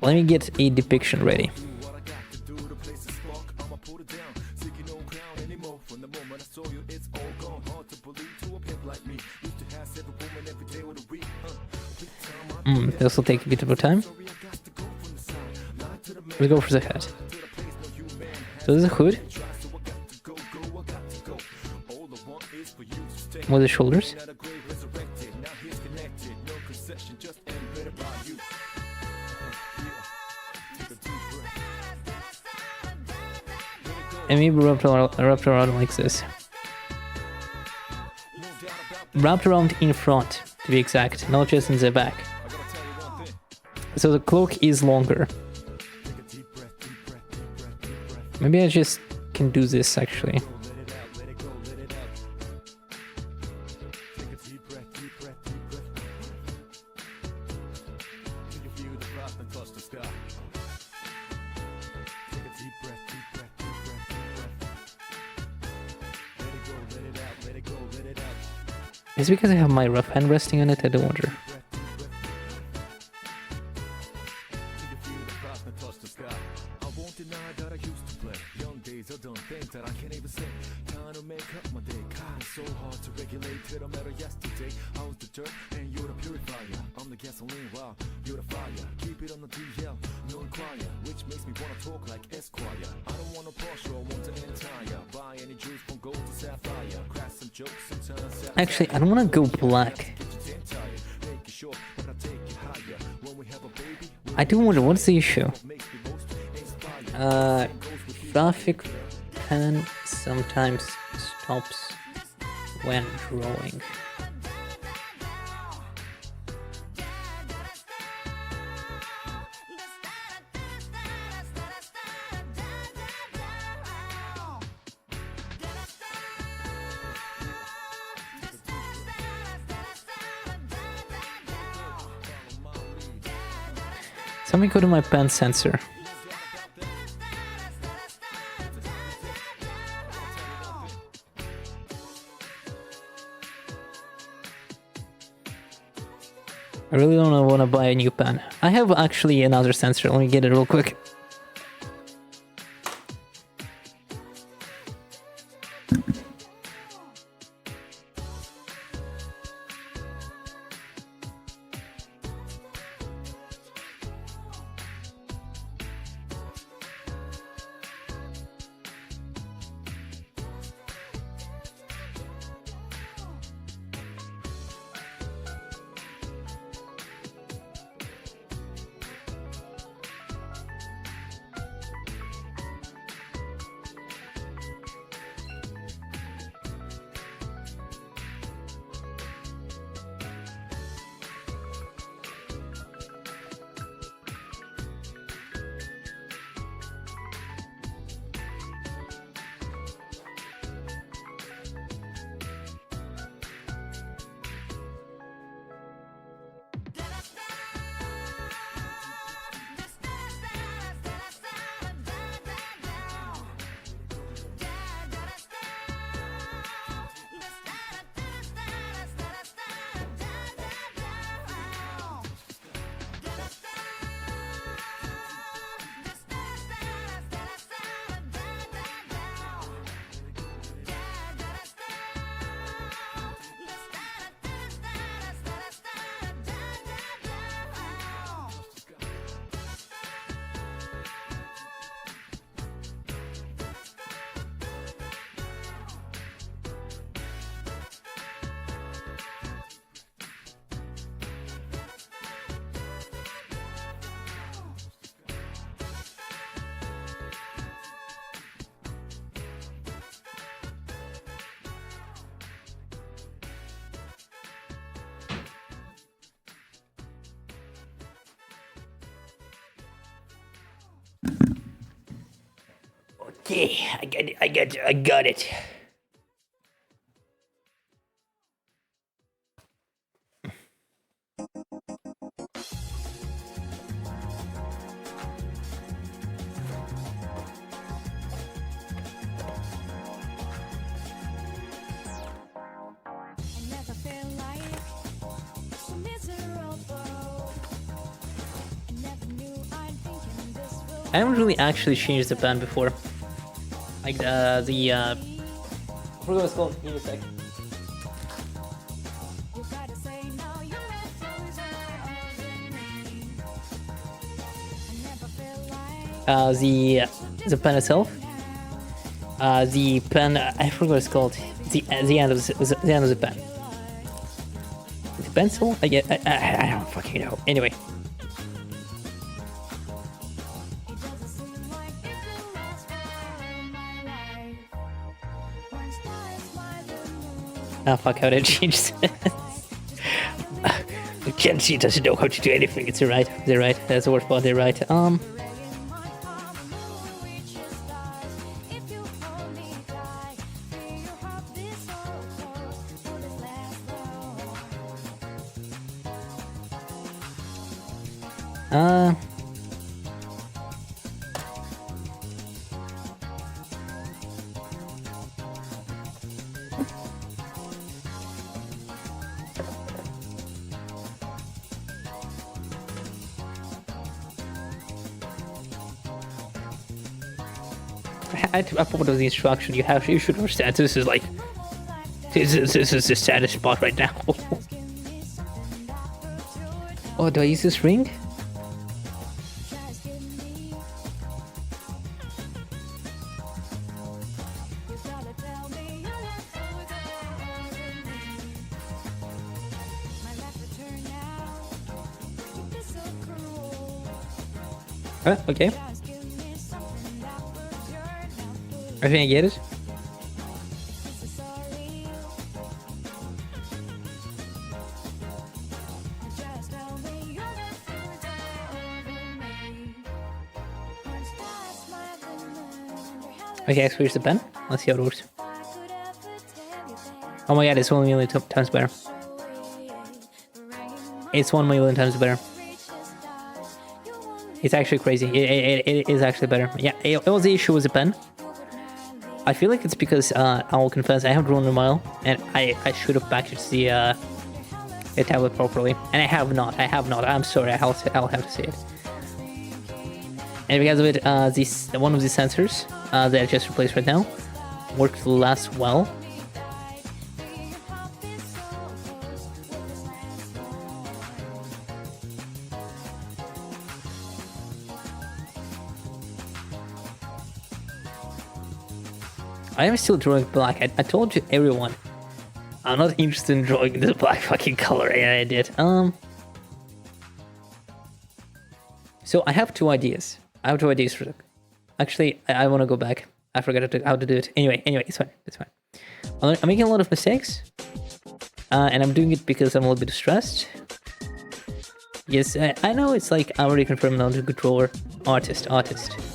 Let me get a depiction ready. This will take a bit of time. Let's go for the head. So this is the hood. With the shoulders. And maybe wrapped around like this. Wrapped around in front, to be exact, not just in the back. So the cloak is longer. Maybe I just can do this actually. Is it because I have my rough hand resting on it? I don't wonder. Actually, I don't want to go black. I do wonder, what's the issue? Graphic pen sometimes stops when drawing. Let me go to my pen sensor. I really don't want to buy a new pen. I have actually another sensor. Let me get it real quick. Okay, I got it. I haven't really actually changed the pen before. Like I forgot what it's called. Give me a sec. The pen itself. The pen, I forgot what it's called. The end of the pen. The pencil? I don't fucking know. Anyway. Oh fuck, how did I change this? Kenshi doesn't know how to do anything. It's right. They're right. That's the worst part. They're right. I thought of the instruction you should understand. This is like this is the saddest spot right now. Oh, do I use this ring? Okay. I think I get it. Okay, so here's the pen. Let's see how it works. Oh my god, it's 1 million times better. It's 1 million times better. It's actually crazy. It is actually better. Yeah, it was the issue with the pen. I feel like it's because I will confess I have drawn a mile and I should have packaged the tablet properly, and I have not. I'm sorry. I'll have to say it. And because of it, one of the sensors that I just replaced right now works less well. I am still drawing black. I told you everyone, I'm not interested in drawing this black fucking color, and I did. So I have two ideas. For them. Actually, I want to go back. I forgot how to do it. Anyway, it's fine. I'm making a lot of mistakes, and I'm doing it because I'm a little bit stressed. Yes, I know it's like I already confirmed I'm not a good drawer. Artist,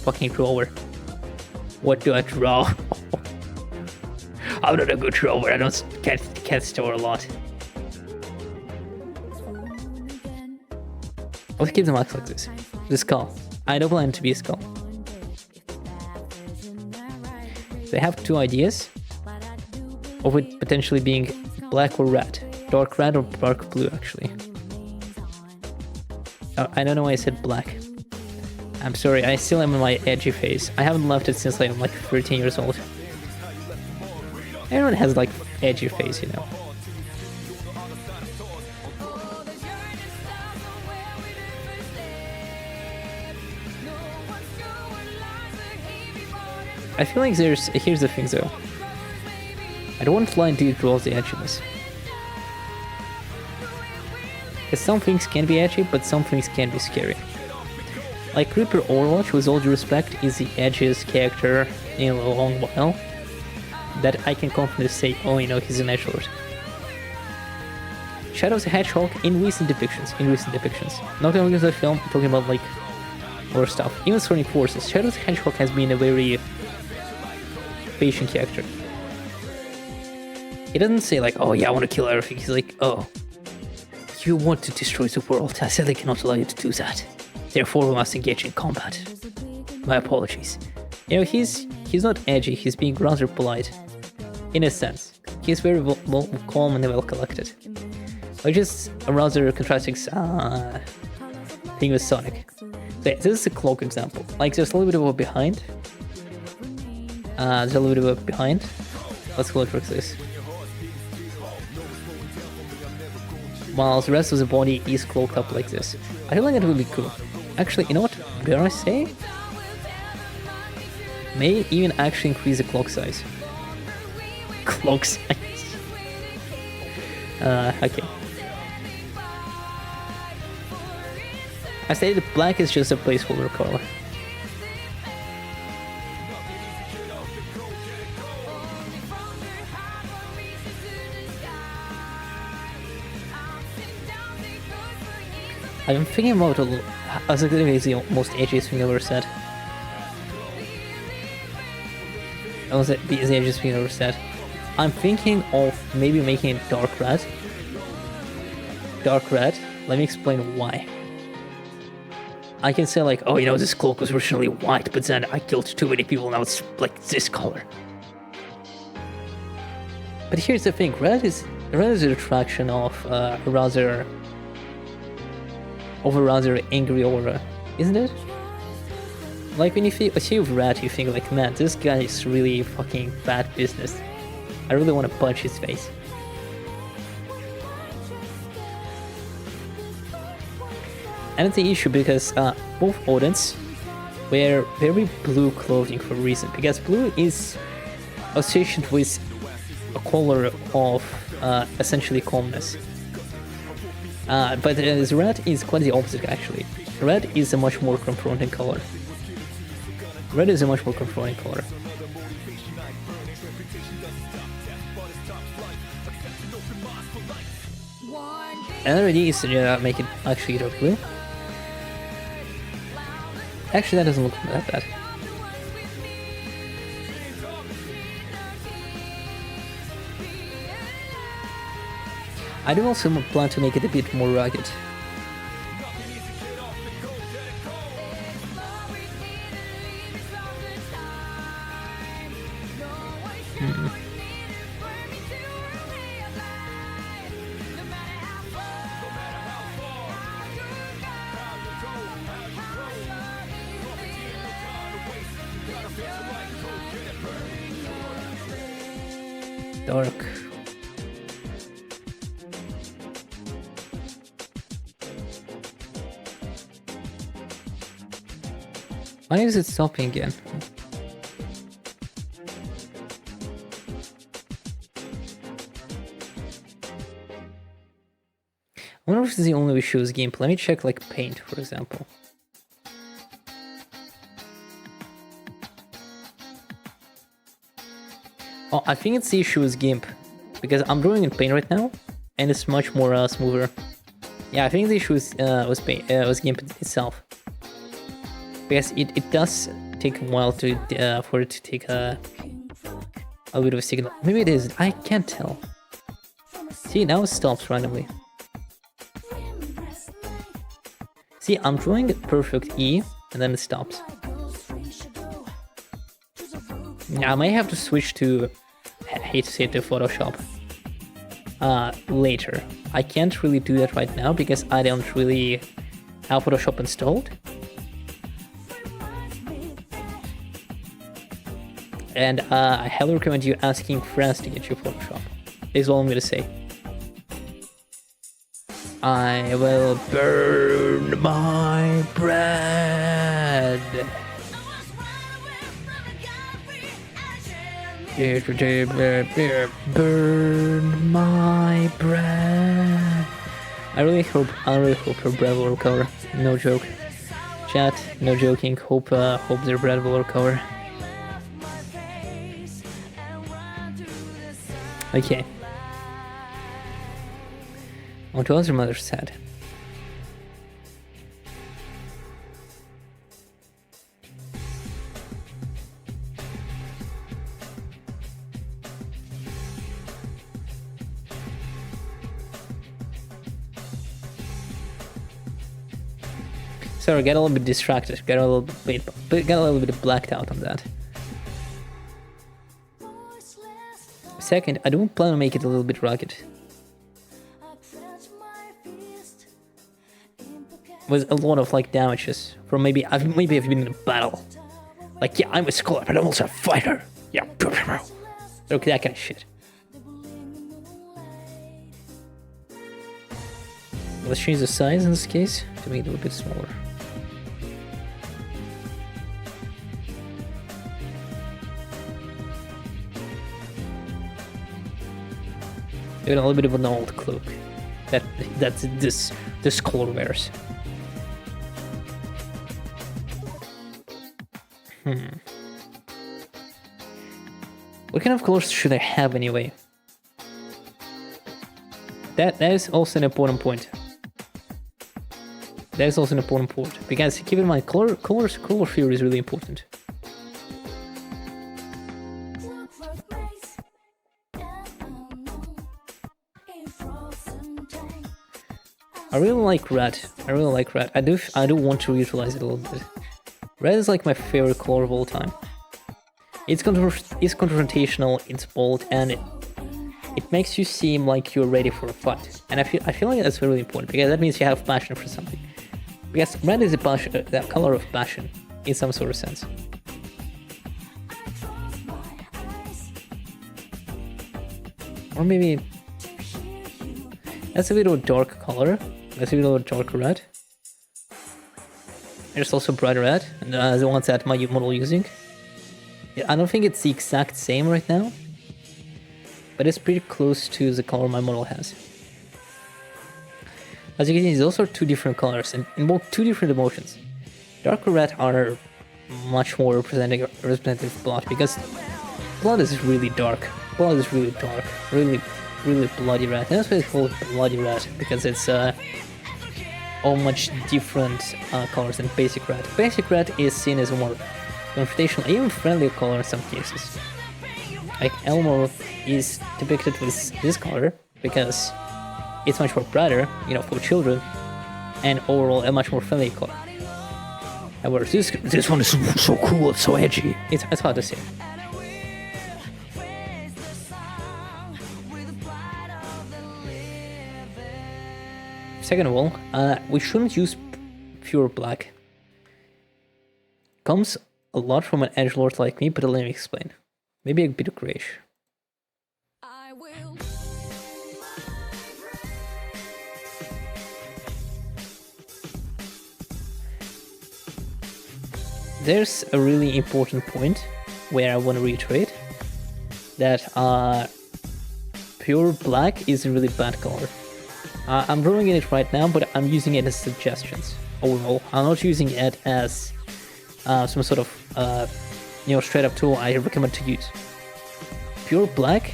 fucking drawer. What do I draw? I'm not a good drawer. I can't store a lot. Let's keep the marks like this. The skull. I don't plan to be a skull. So I have two ideas of it potentially being black or red. Dark red or dark blue, actually. Oh, I don't know why I said black. I'm sorry, I still am in my edgy phase. I haven't left it since I'm like 13 years old. Everyone has like edgy phase, you know. I feel like here's the thing though. I don't want to lie to draw the edginess. Because some things can be edgy, but some things can be scary. Like Reaper Overwatch, with all due respect, is the edgiest character in a long while that I can confidently say, oh, you know, he's an edgelord. Shadow the Hedgehog in recent depictions. Not only in the film, I'm talking about like more stuff. Even Sonic Forces. Shadow the Hedgehog has been a very patient character. He doesn't say like, oh yeah, I want to kill everything. He's like, oh, you want to destroy the world. I said I cannot allow you to do that. Therefore, we must engage in combat. My apologies. You know, he's not edgy. He's being rather polite, in a sense. He's very calm and well collected, which is a rather contrasting thing with Sonic. So this is a cloak example. Like, there's a little bit of a behind. There's a little bit of a behind. Let's go fix this. While the rest of the body is cloaked up like this. I feel like it would be cool. Actually, you know what? Dare I say? May even actually increase the cloak size. Cloak size. Okay. I say the black is just a placeholder color. I'm thinking about I was thinking it's the most edgiest thing I've ever said. That was the edgiest thing I've ever said. I'm thinking of maybe making it dark red. Dark red. Let me explain why. I can say like, oh, you know, this cloak was originally white, but then I killed too many people, now it's like this color. But here's the thing, red is a reflection of a rather angry aura, isn't it? Like when you see red, you think like, man, this guy is really fucking bad business. I really want to punch his face. And it's the issue because both Odins wear very blue clothing for a reason, because blue is associated with a color of essentially calmness. But red is quite the opposite actually. Red is a much more confronting color. Red is a much more confronting color. Another idea is to make it actually dark blue. Actually, that doesn't look that bad. I do also plan to make it a bit more rugged. Dark. Why is it stopping again? I wonder if this is the only way it shows gameplay. Let me check like paint, for example. Oh, I think it's the issue with GIMP, because I'm drawing in paint right now, and it's much more smoother. Yeah, I think the issue was GIMP itself, because it does take a while to for it to take a bit of a signal. Maybe it is. I can't tell. See, now it stops randomly. See, I'm drawing a perfect E, and then it stops. Yeah, I might have to switch to, I hate to say it, to Photoshop later. I can't really do that right now because I don't really have Photoshop installed. And I highly recommend you asking friends to get you Photoshop, is all I'm gonna say. I will burn my bread. Burn my bread. I really hope her bread will recover. No joke. Chat, no joking. Hope their bread will recover. Okay. On to other mother's side. Sorry, get a little bit distracted. Get a little bit blacked out on that. Second, I don't plan to make it a little bit rugged. With a lot of like damages from maybe I've been in a battle. Like, yeah, I'm a scholar, but I'm also a fighter. Yeah, okay, that kind of shit. Let's change the size in this case to make it a little bit smaller. Even a little bit of an old cloak that this color wears. What kind of colors should I have anyway? That is also an important point. That is also an important point because keep in mind, color theory is really important. I really like red. I do want to utilize it a little bit. Red is like my favorite color of all time. It's confrontational, it's bold, and it makes you seem like you're ready for a fight. And I feel like that's really important because that means you have passion for something. Because red is the color of passion in some sort of sense. Or maybe that's a bit of a dark color. That's a bit of a dark red. There's also bright red, and the ones that my model using. I don't think it's the exact same right now, but it's pretty close to the color my model has. As you can see, those are two different colors and invoke two different emotions. Darker red are much more representative of blood because blood is really dark. Blood is really dark, really bloody red. And that's why it's called bloody red, because it's all much different colors than basic red. Basic red is seen as a more confrontational, even friendly color in some cases. Like Elmo is depicted with this color because it's much more brighter, you know, for children, and overall a much more friendly color. However, this one is so cool, it's so edgy. It's hard to say. Second of all, we shouldn't use pure black. Comes a lot from an edgelord like me, but let me explain. Maybe a bit of grayish. There's a really important point where I want to reiterate that pure black is a really bad color. I'm drawing it right now, but I'm using it as suggestions. Overall, I'm not using it as some sort of straight up tool I recommend to use. Pure black,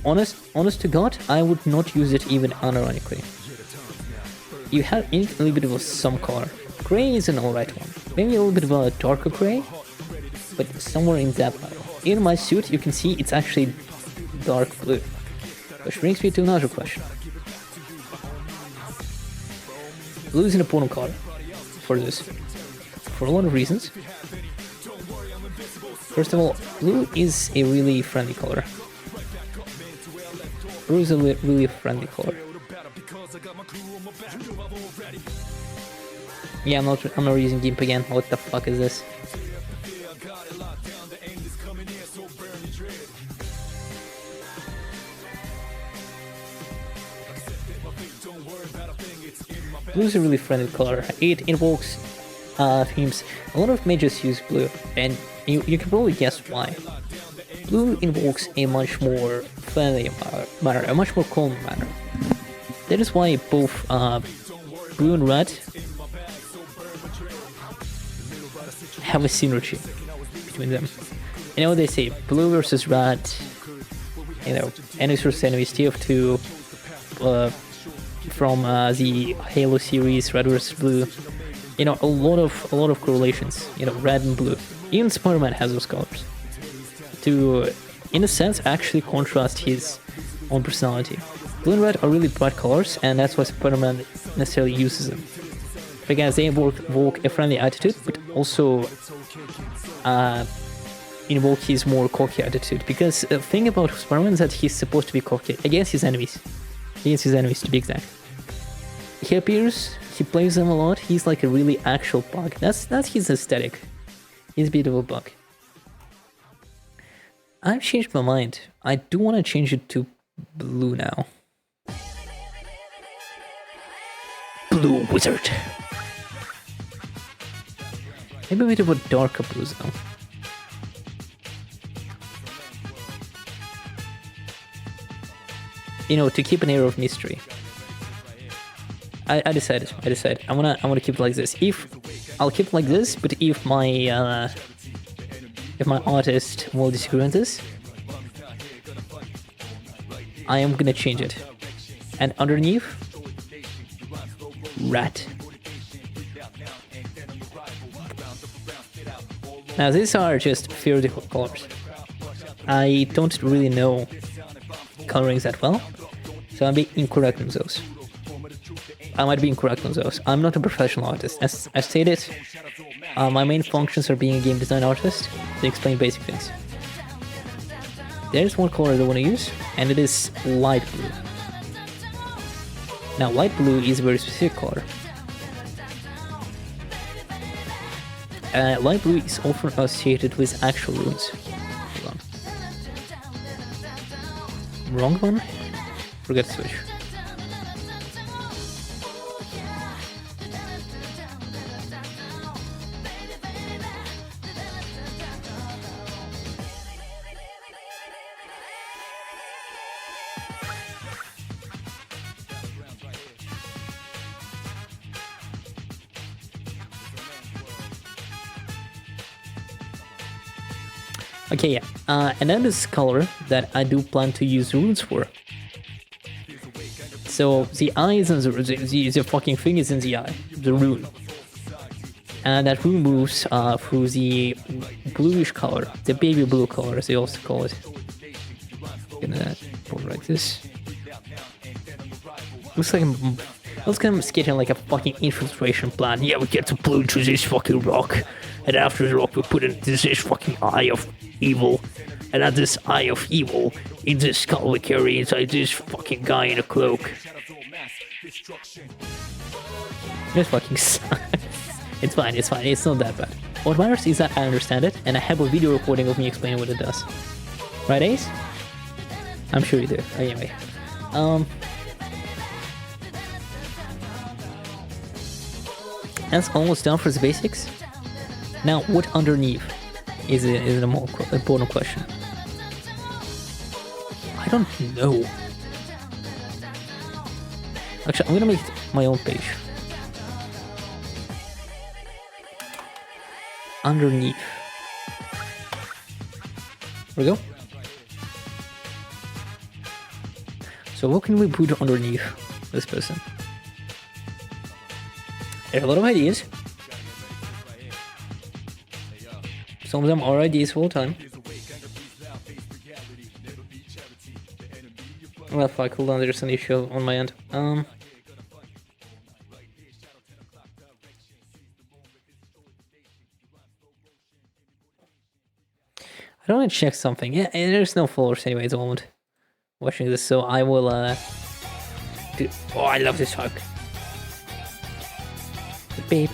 honest to God, I would not use it even unironically. You have a little bit of some color. Gray is an alright one. Maybe a little bit of a darker gray, but somewhere in that level. In my suit, you can see it's actually dark blue. Which brings me to another question. Blue is an important color for this, for a lot of reasons. First of all, blue is a really friendly color. Blue is a really friendly color. Yeah, I'm not using GIMP again. What the fuck is this? Blue is a really friendly color. It invokes themes. A lot of mages use blue, and you can probably guess why. Blue invokes a much more friendly manner, a much more calm manner. That is why both blue and red have a synergy between them. You know, they say blue versus red, you know, enemies versus enemies, TF2, from the Halo series, red versus blue. You know, a lot of correlations, you know, red and blue. Even Spider-Man has those colors to, in a sense, actually contrast his own personality. Blue and red are really bright colors, and that's why Spider-Man necessarily uses them. because they evoke a friendly attitude, but also invoke his more cocky attitude. Because the thing about Spider-Man is that he's supposed to be cocky against his enemies. Against his enemies, to be exact. He appears, he plays them a lot, he's like a really actual bug. That's his aesthetic. He's a bit of a bug. I've changed my mind. I do want to change it to blue now. Blue wizard. Maybe a bit of a darker blues though. You know, to keep an air of mystery. I decided. I wanna keep it like this. I'll keep it like this, but if my artist will disagree on this, I am gonna change it. And underneath, rat. Now these are just theoretical colors. I don't really know colorings that well, so I'll be incorrect on those. I might be incorrect on those. I'm not a professional artist. As I stated, my main functions are being a game design artist to explain basic things. There's one color I want to use, and it is light blue. Now, light blue is a very specific color. Light blue is often associated with actual runes. Hold on. Wrong one? Forget to switch. Okay, yeah, and then this color that I do plan to use runes for. So the eyes and the fucking thing is in the eye, the rune. And that rune moves through the bluish color, the baby blue color as they also call it. Gonna put it like this. Looks like I'm skating like a fucking infiltration plan. Yeah, we get the blue to this fucking rock, and after the rock we put in this fucking eye of evil, and at this eye of evil, in this skull we carry inside this fucking guy in a cloak. This fucking sucks. It's fine, it's not that bad. What matters is that I understand it, and I have a video recording of me explaining what it does. Right, Ace? I'm sure you do. Anyway. That's almost done for the basics. Now, what underneath is a more important question. I don't know. Actually, I'm gonna make my own page. Underneath. There we go. So what can we put underneath this person? There's a lot of ideas. Some of them are ideas full time. Well, fuck, hold on, there's an issue on my end. I don't want to check something. Yeah, there's no followers anyway at the moment watching this, so I will do. Oh, I love this hug. Beep.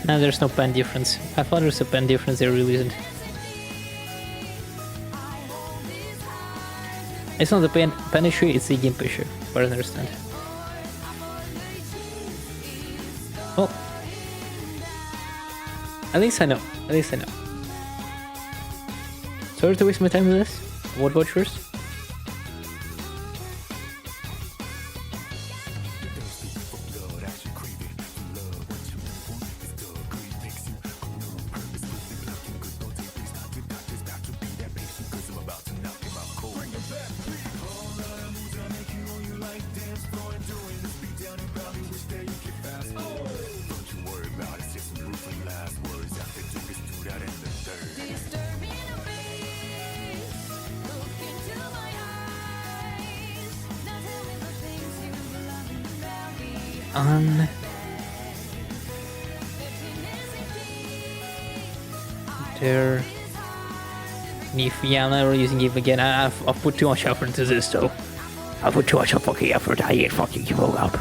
No, there's no pen difference. I thought there's a pen difference, there really isn't. It's not the pen issue, it's the GIMP issue, if I understand. Well, at least I know. Sorry to waste my time with this. What about yours? on there. Yeah, I'm never using GIF again. I've put too much effort into this though. I put too much fucking effort. I ain't fucking give up.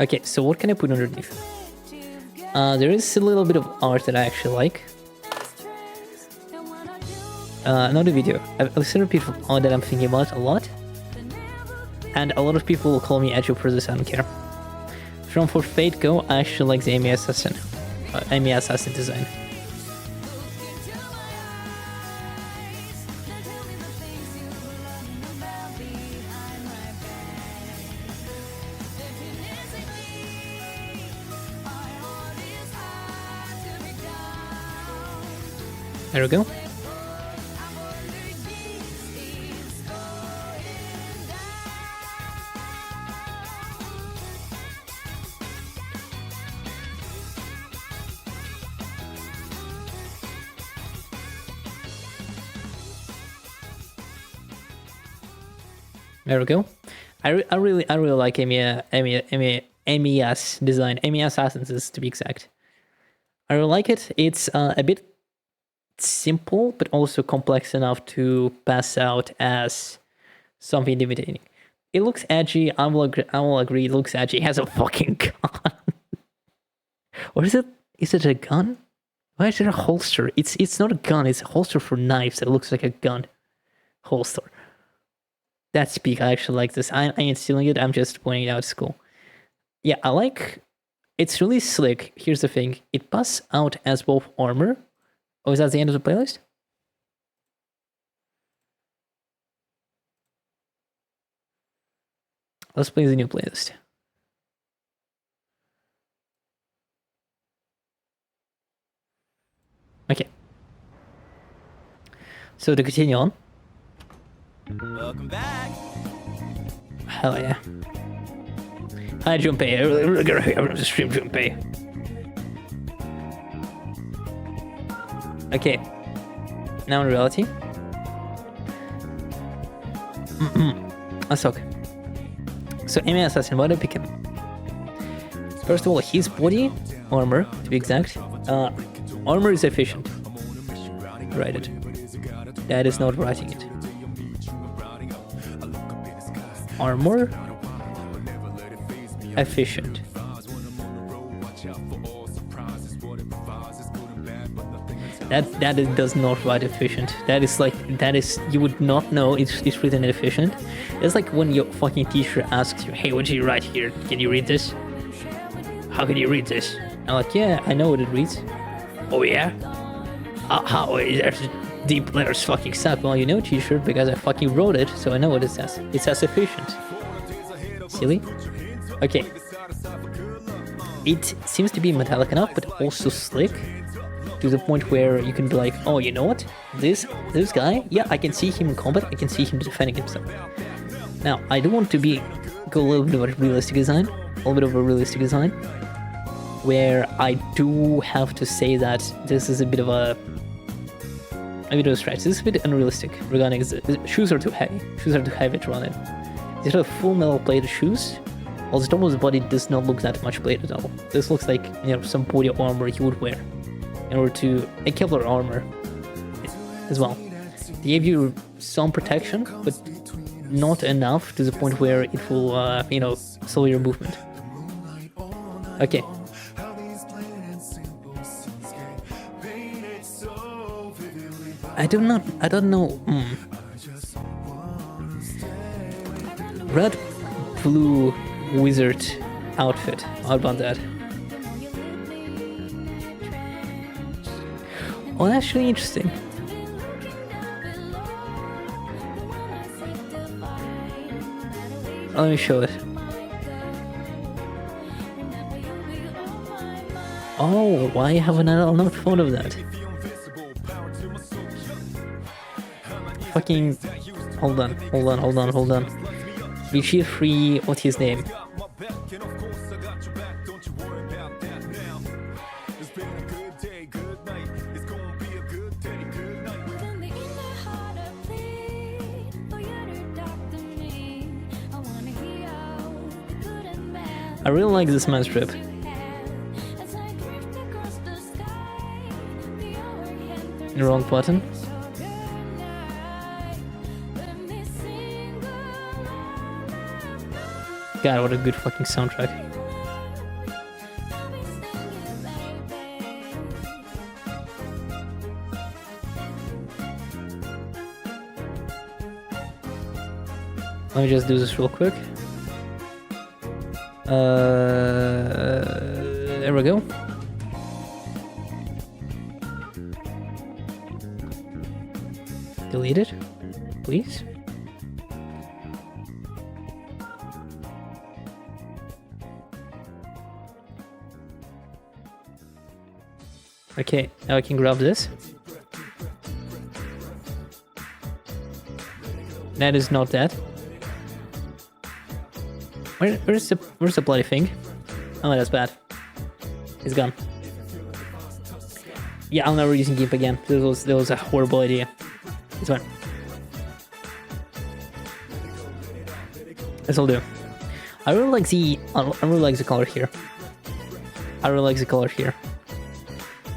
Okay, so what can I put underneath? There is a little bit of art that I actually like. Another video. I've seen people that I'm thinking about a lot. And a lot of people will call me edgy for this, I don't care. From For Fate Go, I actually like the Amy Assassin. Amy Assassin design. There we go. There we go. I really like Amiya's design. Amy Assassins to be exact. I really like it. It's a bit simple, but also complex enough to pass out as something intimidating. It looks edgy. I will agree. It looks edgy. It has a fucking gun. Or is it? Is it a gun? Why is it a holster? It's not a gun. It's a holster for knives that looks like a gun holster. That's peak. I actually like this. I ain't stealing it. I'm just pointing it out. It's cool. Yeah, I like. It's really slick. Here's the thing. It passes out as both armor. Oh, is that the end of the playlist? Let's play the new playlist. Okay. So to continue on. Welcome back. Hell yeah. Hi Junpei, I really gotta have to stream Junpei. Okay. Now in reality. Let's talk. So Amy Assassin, why did I pick him? First of all, his body armor, to be exact. Armor is efficient. Write it. That is not writing it. Armor efficient. That does not write efficient. That is you would not know it's written efficient. It's like when your fucking teacher asks you, hey, what did you write here? Can you read this? How can you read this? I'm like, yeah, I know what it reads. Oh yeah? How? There's deep letters fucking suck. Well, you know, teacher, because I fucking wrote it, so I know what it says. It says efficient. Silly? Okay. It seems to be metallic enough, but also slick. To the point where you can be like, oh, you know what? This guy, yeah, I can see him in combat, I can see him defending himself. Now, I do want to go a little bit of a realistic design. Where I do have to say that this is a bit of a stretch. This is a bit unrealistic regarding the shoes are too heavy. Shoes are too heavy to run in. These are full metal plated shoes. While the top of the body does not look that much plated at all. This looks like, you know, some body armor you would wear in order to a Kevlar armor as well. They give you some protection, but not enough to the point where it will, you know, slow your movement. Okay. I don't know. Red, blue wizard outfit. How about that? Oh, that's actually interesting. Let me show it. Oh, why haven't I not thought of that? Fucking... Hold on. VG3, what's his name? I really like this man strip. Wrong button. God, what a good fucking soundtrack. Let me just do this real quick. There we go. Delete it, please. Okay, now I can grab this. That is not that. Where's the bloody thing? Oh, that's bad. It's gone. Yeah, I'm never using GIMP again. That was a horrible idea. It's fine. This'll do. I really like the color here. I really like the color here.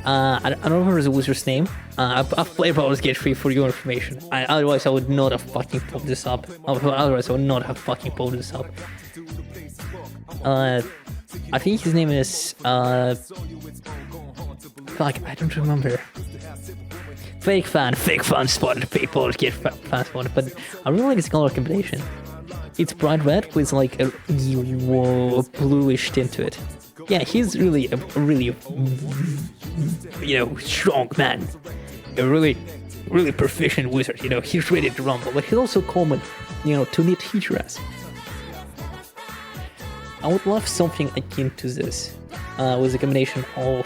I don't remember the wizard's name. I've played Baldur's Gate 3 for your information. Otherwise I would not have fucking pulled this up. Otherwise I would not have fucking pulled this up. I think his name is fuck, I don't remember. Fake fan spotted, people get fan spotted, but I really like this color combination. It's bright red with like a bluish tint to it. Yeah, he's really a really, you know, strong man. A really proficient wizard, you know, he's ready to rumble. But he's also common, you know, to need teacher as. I would love something akin to this, with a combination of,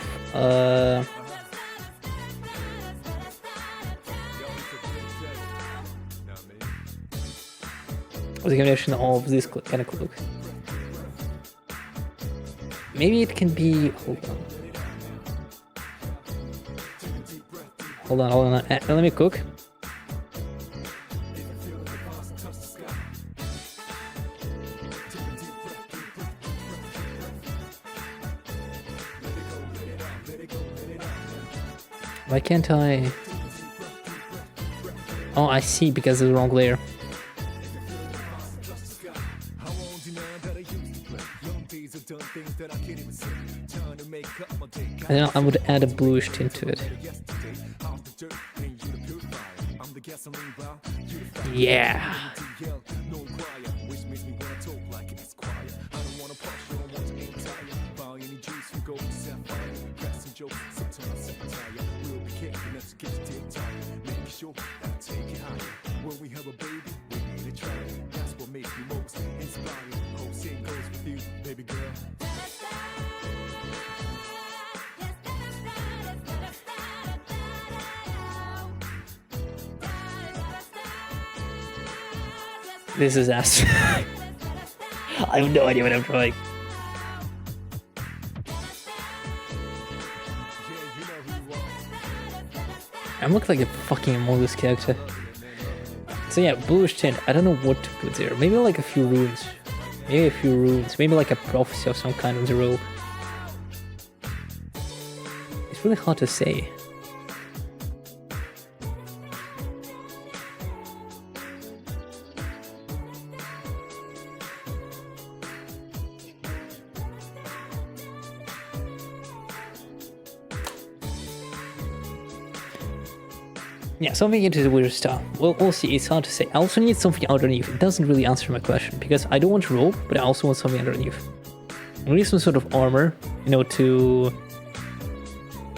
this kind of look. Maybe it can be. Hold on. Let me cook. Why can't I? Oh, I see, because of the wrong layer. I would add a bluish tint to it. Yeah. This is ass. I have no idea what I'm trying. I look like a fucking Among Us character. So yeah, bluish tint. I don't know what to put there. Maybe like a few runes. Maybe like a prophecy of some kind on the robe. It's really hard to say. Yeah, something into the weird style. Well, we'll see. It's hard to say. I also need something underneath. It doesn't really answer my question, because I don't want robe, but I also want something underneath. I need some sort of armor, you know, to,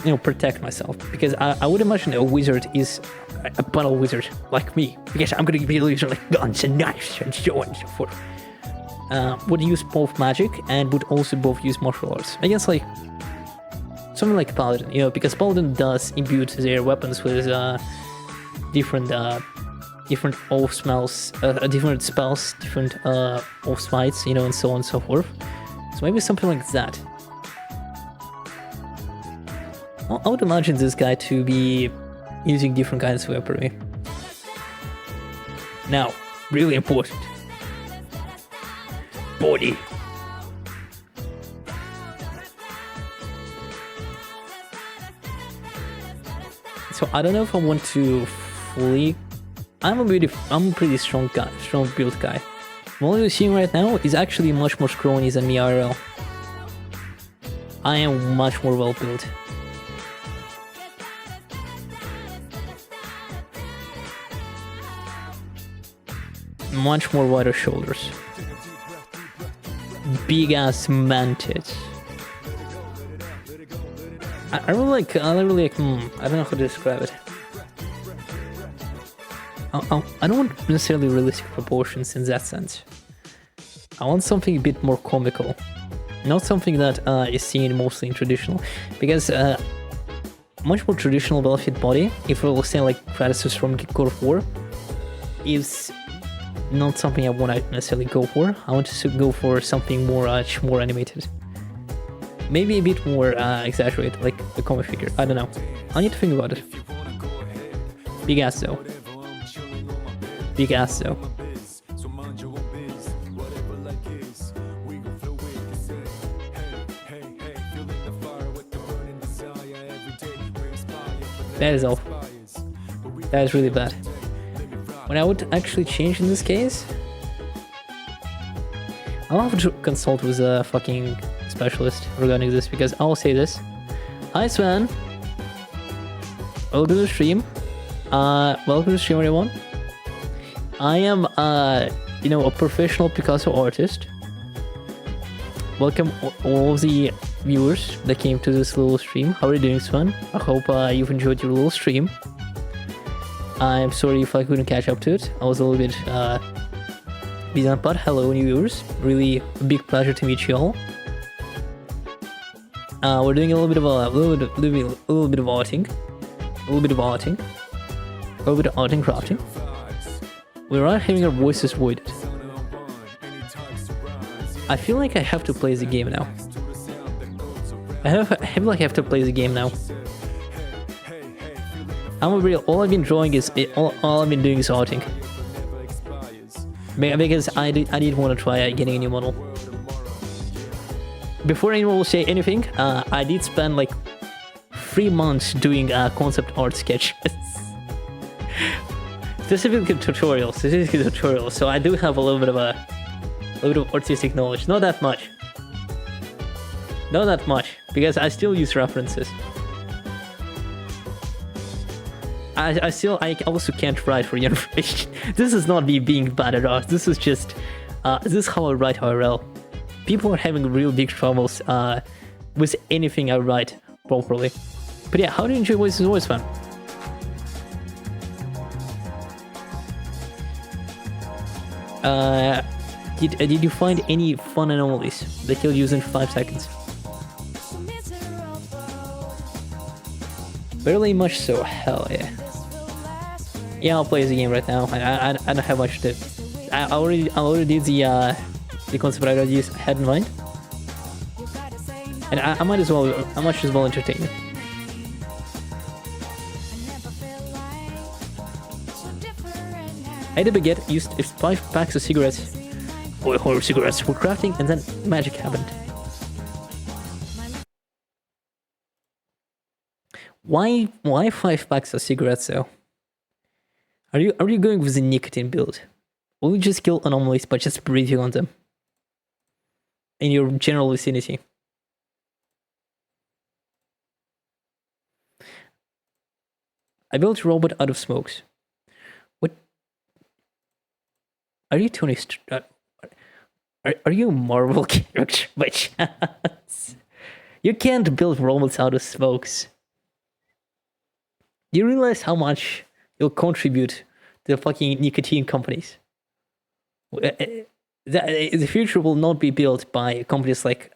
you know, protect myself. Because I would imagine a wizard is a battle wizard like me, because I'm gonna be using like guns and knives and so on and so forth. Would use both magic and would also both use martial arts. I guess like something like paladin, you know, because paladin does imbue their weapons with different oath smells, different spells, different oath smites, you know, and so on and so forth. So maybe something like that. I would imagine this guy to be using different kinds of weaponry. Now, really important. Body. So I don't know if I want to fully. I'm a pretty strong guy, strong build guy. What you're seeing right now is actually much more scrawny than me IRL. I am much more well built. Much more wider shoulders. Big ass man tits. I really like, I don't know how to describe it. I don't want necessarily realistic proportions in that sense. I want something a bit more comical. Not something that is seen mostly in traditional. Because much more traditional well-fit body, if we're saying like Kratos from God of War, is not something I want to necessarily go for. I want to go for something more animated. Maybe a bit more exaggerated, like a comic figure. I don't know. I need to think about it. Big ass though. Big ass though. That is awful. That is really bad. When I would actually change in this case, I'll have to consult with a fucking specialist regarding this, because I'll say this. Hi Sven. Welcome to the stream. Welcome to the stream, everyone. I am a professional Picasso artist. Welcome all the viewers that came to this little stream. How are you doing, Sven? I hope you've enjoyed your little stream. I'm sorry if I couldn't catch up to it. I was a little bit busy on, but hello new viewers. Really a big pleasure to meet you all. We're doing a little bit of arting, crafting. We are having our voices voided. I feel like I have to play the game now. I feel like I have to play the game now. I'm real. All I've been drawing is all I've been doing is arting. Because I didn't want to try getting a new model. Before anyone will say anything, I did spend like 3 months doing concept art sketches. Specifically tutorials. So I do have a little bit of artistic knowledge. Not that much, because I still use references. I also can't write for information. This is not me being bad at art. This is just this is how I write IRL. People are having real big troubles with anything I write properly. But yeah, how do you enjoy voice, man? Did you find any fun anomalies that killed you in 5 seconds? Barely much so, hell yeah. Yeah, I'll play the game right now. I don't have much to. I already did the concept I already had in mind, and I might as well entertain it. I had a baguette, used 5 packs of cigarettes, or cigarettes for crafting, and then magic happened. Why 5 packs of cigarettes though? Are you going with the nicotine build? Will you just kill anomalies by just breathing on them in your general vicinity? I built a robot out of smokes. What? Are you Tony? Are you a Marvel character by chance? You can't build robots out of smokes. Do you realize how much you'll contribute to the fucking nicotine companies? The future will not be built by companies like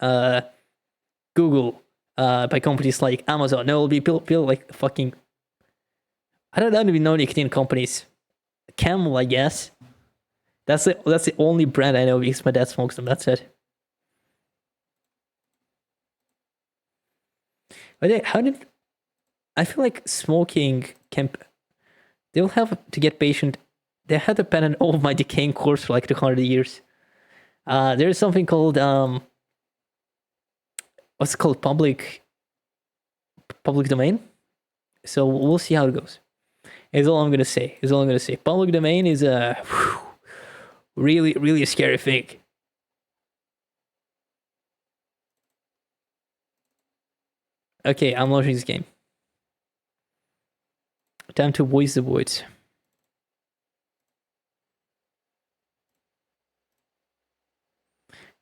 Google, by companies like Amazon. No, it will be built like fucking... I don't even know nicotine companies. Camel, I guess. That's the only brand I know because my dad smokes them. That's it. But how did... I feel like smoking can... They'll have to get patient. They had to patent all of my decaying corpse for like 200 years. There's something called... what's it called? Public domain? So we'll see how it goes. Is all I'm gonna say. Is all I'm gonna say. Public domain is a really, really scary thing. Okay, I'm launching this game. Time to voice the voids.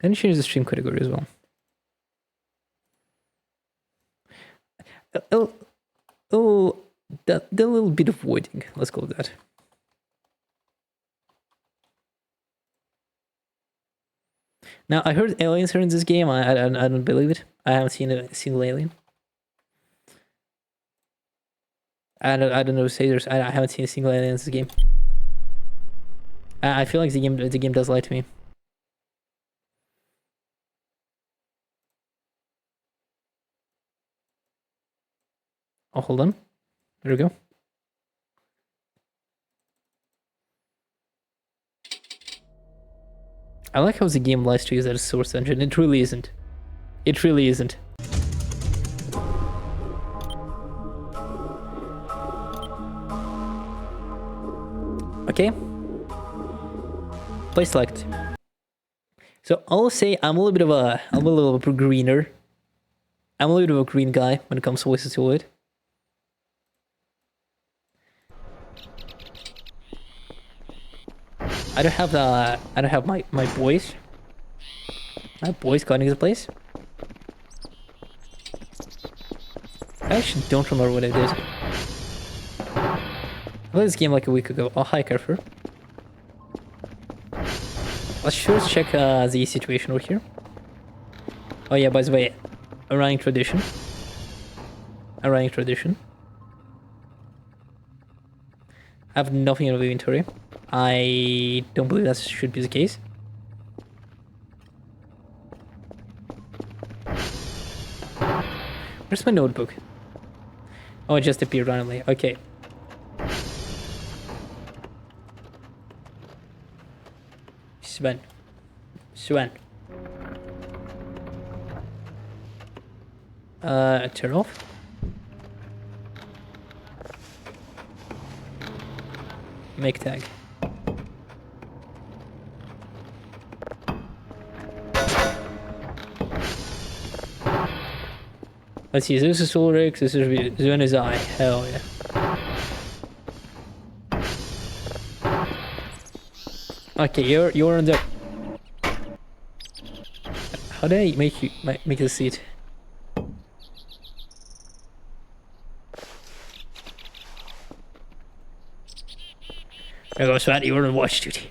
Then change the stream category as well. The little bit of voiding. Let's call it that. Now I heard aliens are in this game. I don't believe it. I haven't seen a single alien. I don't know. Say there's. I haven't seen a single alien in this game. I feel like the game does lie to me. Oh, hold on. There we go. I like how the game lies to you that it's source engine. It really isn't. It really isn't. Okay. Play select. So I'll say I'm a little bit of a greener. I'm a little bit of a green guy when it comes to voices to it. I don't have my boys. My boys guarding the place. I actually don't remember what I did. I played this game like a week ago. Oh, hi, Carrefour. Let's first check the situation over here. Oh yeah, by the way, a running tradition. A running tradition. I have nothing in the inventory. I don't believe that should be the case. Where's my notebook? Oh, it just appeared randomly. Okay. Sven. Turn off. Make tag. Let's see, this is Ulrich, this is Zven is I. Hell yeah. Okay, you're on the. How did I make the seat? There goes Sven, you're on watch duty.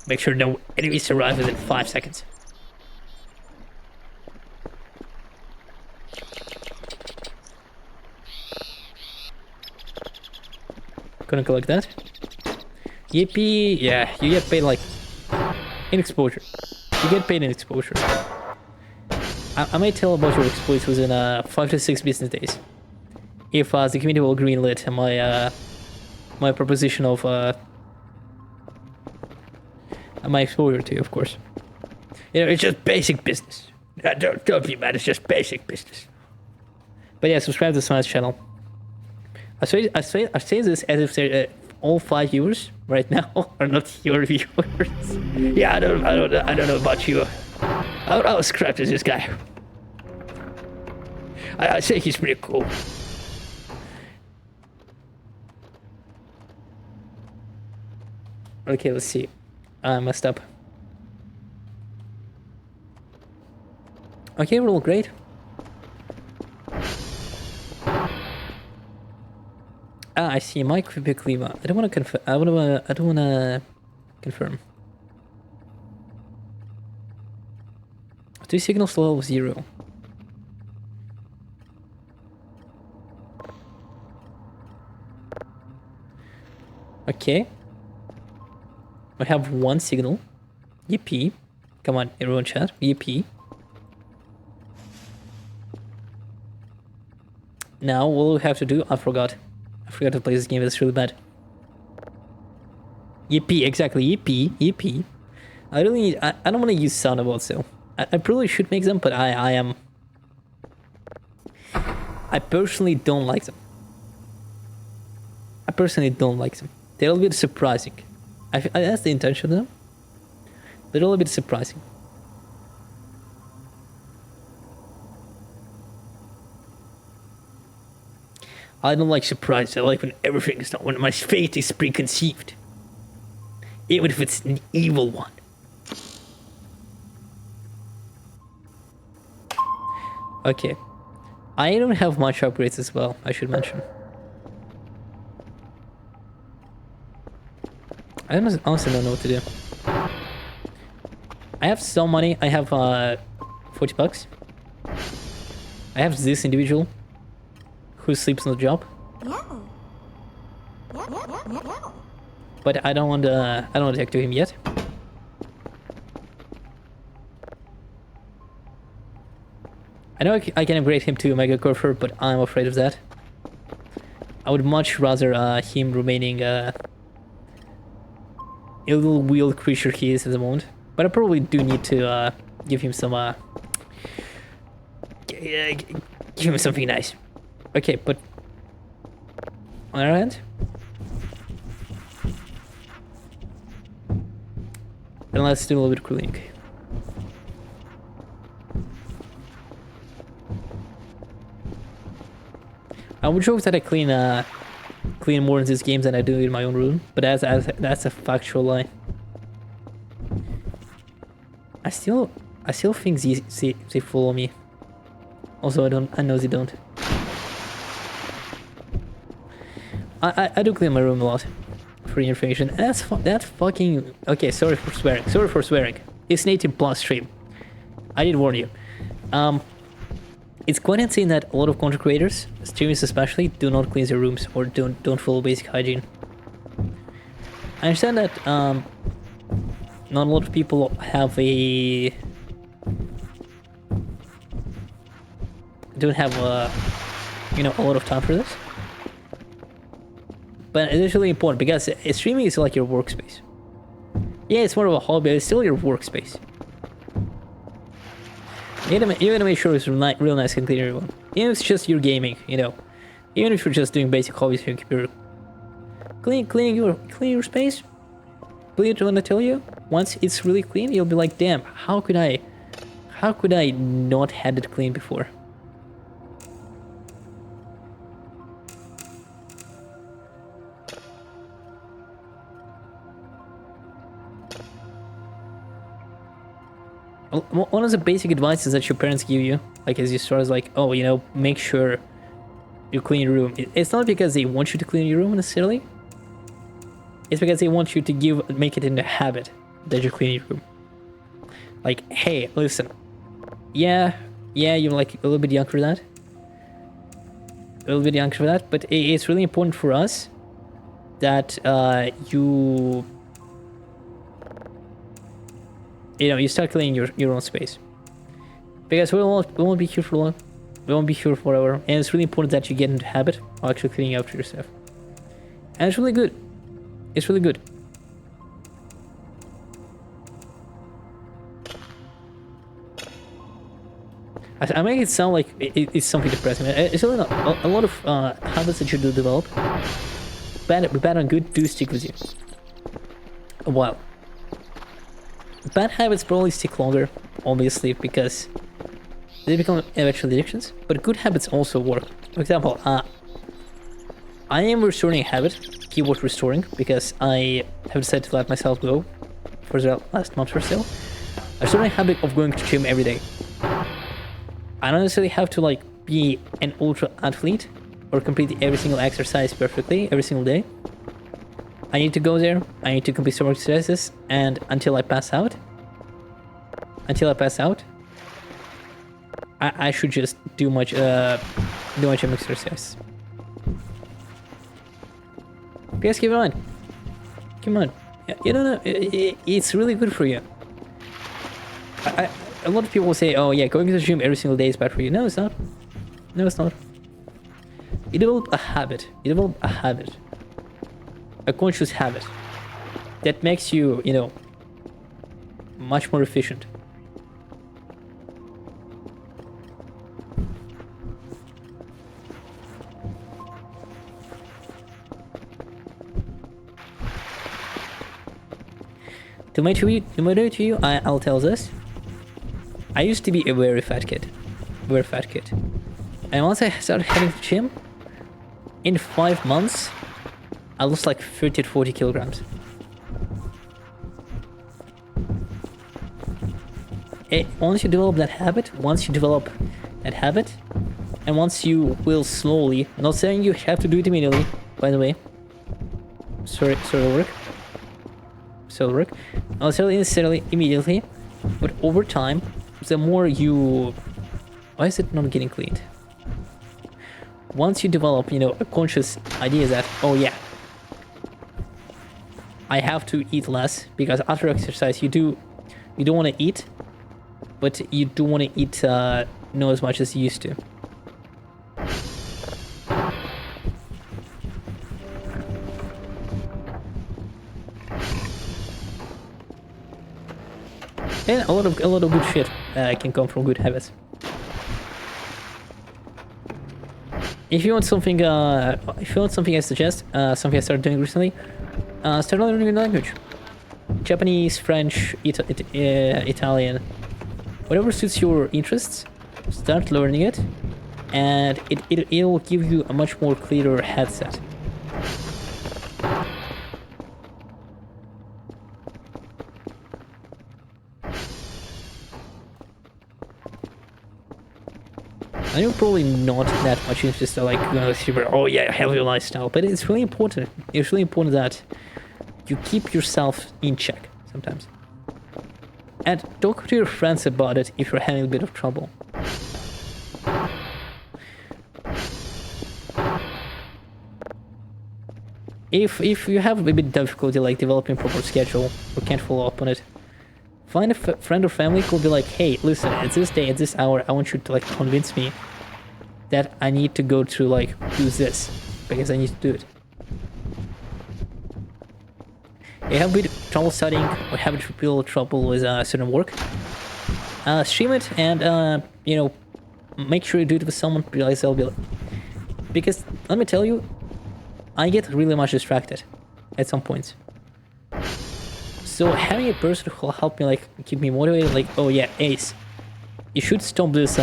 Make sure no enemies arrive within 5 seconds. Gonna collect that. Yippee! Yeah, you get paid like in exposure. You get paid in exposure. I may tell about your exploits within 5 to 6 business days. If the community will greenlit my proposition of my exposure to you, of course. You know, it's just basic business. Don't be mad. It's just basic business. But yeah, subscribe to Sven's channel. I say this as if they're all 5 viewers right now are not your viewers. Yeah, I don't know about you. How scrapped is this guy? I say he's pretty cool. Okay, let's see. I messed up. Okay, we're all great. I see. Mike Viklima. I don't want to confirm. I don't want to confirm. 2 signals to level 0. Okay. I have 1 signal. Yippee. Come on, everyone chat. Yippee. Now, what we have to do? I forgot to play this game. That's really bad. Yippee, exactly. Yippee. I don't want to use sound emotes though. I probably should make them, but I am I personally don't like them. I personally don't like them. They're a little bit surprising. That's the intention of them. They're a little bit surprising. I don't like surprise. I like when everything is done, when my fate is preconceived. Even if it's an evil one. Okay. I don't have much upgrades as well, I should mention. I honestly don't know what to do. I have some money. I have 40 bucks. I have this individual who sleeps on the job. But I don't want to talk to him yet. I know I can upgrade him to Mega Curfer, but I'm afraid of that. I would much rather him remaining a little wheeled creature he is at the moment. But I probably do need to give him some give him something nice. Okay, but on the other hand, and let's do a little bit of cooling. I would joke that I clean more in this game than I do in my own room, but that's a factual lie. I still think they follow me. Also, I know they don't. I do clean my room a lot for your information. That's fucking okay. Sorry for swearing. It's native plus stream. I did warn you. It's quite insane that a lot of content creators, streamers especially, do not clean their rooms or don't follow basic hygiene. I understand that not a lot of people have don't have a lot of time for this. But it's really important because streaming is like your workspace. Yeah, it's more of a hobby, but it's still your workspace. You gotta make sure it's real nice and clean, everyone. Even if it's just your gaming, Even if you're just doing basic hobbies on your computer. Clean your space. Believe it when I tell you, once it's really clean, you'll be like, damn, how could I not had it clean before? One of the basic advices that your parents give you, like as you start, is like, oh, make sure you clean your room. It's not because they want you to clean your room necessarily. It's because they want you to make it into a habit that you clean your room. Like, hey, listen. Yeah, you're like a little bit young for that. But it's really important for us that you start cleaning your own space, because we won't be here for long. We won't be here forever, and it's really important that you get into habit of actually cleaning after yourself. And it's really good. It's really good. I make it sound like it's something depressing. It's really not. A lot of habits that you do develop, bad and good, do stick with you a while. Bad habits probably stick longer, obviously, because they become eventually addictions, but good habits also work. For example, I am restoring a habit, keyword restoring, because I have decided to let myself go for the last month or so. I'm restoring a habit of going to gym every day. I don't necessarily have to be an ultra athlete or complete every single exercise perfectly every single day. I need to go there, I need to complete some exercises, and until I pass out, I should just do much exercise. Guys, keep on. You don't know, it's really good for you. A lot of people say, oh yeah, going to the gym every single day is bad for you. No, it's not. You develop a habit. A conscious habit that makes you, much more efficient. To motivate you, I'll tell this. I used to be a very fat kid. Very fat kid. And once I started heading to the gym, in 5 months, I lost like 30 to 40 kilograms. Once you develop that habit, and once you will slowly, I'm not saying you have to do it immediately, by the way. Sorry, work. Not necessarily immediately, but over time, the more you... Why is it not getting cleaned? Once you develop, you know, a conscious idea that, oh yeah, I have to eat less, because after exercise you don't want to eat, but you do want to eat not as much as you used to. And a lot of good shit can come from good habits. If you want something, I suggest, something I started doing recently, start learning a language. Japanese, French, Italian, whatever suits your interests. Start learning it, and it'll give you a much more clearer headset. I know probably not that much interested, like, super, oh yeah, healthy lifestyle, but it's really important. It's really important that you keep yourself in check sometimes. And talk to your friends about it if you're having a bit of trouble. If you have a bit of difficulty, like developing proper schedule or can't follow up on it, find a friend or family who'll be like, hey, listen, at this day, at this hour, I want you to like convince me that I need to go to like do this because I need to do it. You have a bit of trouble studying or have a little trouble with certain work, stream it and you know, make sure you do it with someone reliable. Because let me tell you, I get really much distracted at some points. So having a person who will help me, like, keep me motivated, like, oh yeah, Ace, you should stop this,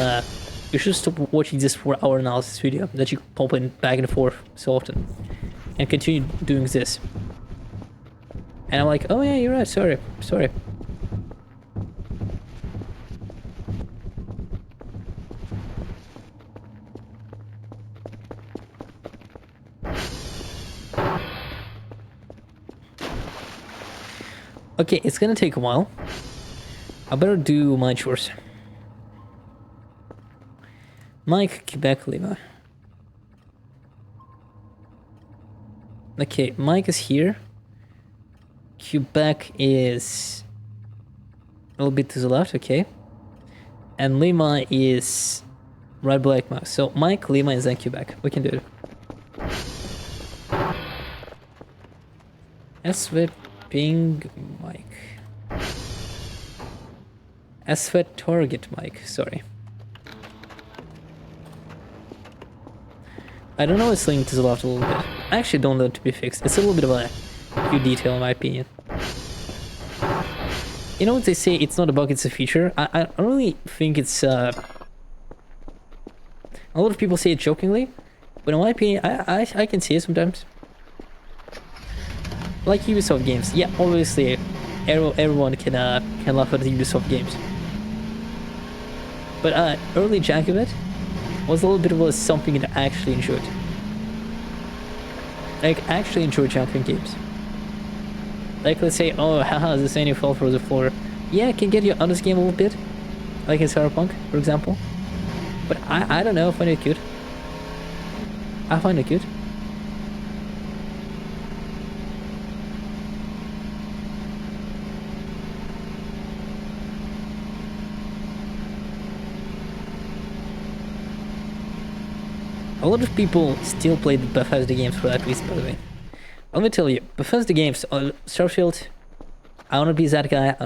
you should stop watching this 4-hour analysis video that you pop in back and forth so often, and continue doing this. And I'm like, oh yeah, you're right, sorry. Okay, it's gonna take a while. I better do my chores. Mike, Quebec, Lima. Okay, Mike is here. Quebec is a little bit to the left, okay. And Lima is right below Mike. So Mike, Lima, and then Quebec. We can do it. SV ping Mike. SV target Mike, sorry. I don't know, it's linked to the left a little bit. I actually don't want it to be fixed. It's a little bit of a cute detail in my opinion. You know what they say, it's not a bug, it's a feature. I don't really think it's a lot of people say it jokingly, but in my opinion, I can see it sometimes. Like Ubisoft games, yeah, obviously everyone can laugh at the Ubisoft games. But early Jacobit was a little bit of something that I actually enjoyed. Like, actually enjoy jumping games. Like, let's say, oh, haha, this ain't fall for the floor. Yeah, it can get you on this game a little bit. Like in Cyberpunk, for example. But I don't know, I find it cute. I find it cute. A lot of people still play the Bethesda games for that reason, by the way. Let me tell you, Bethesda games, Starfield, I wanna be that guy, I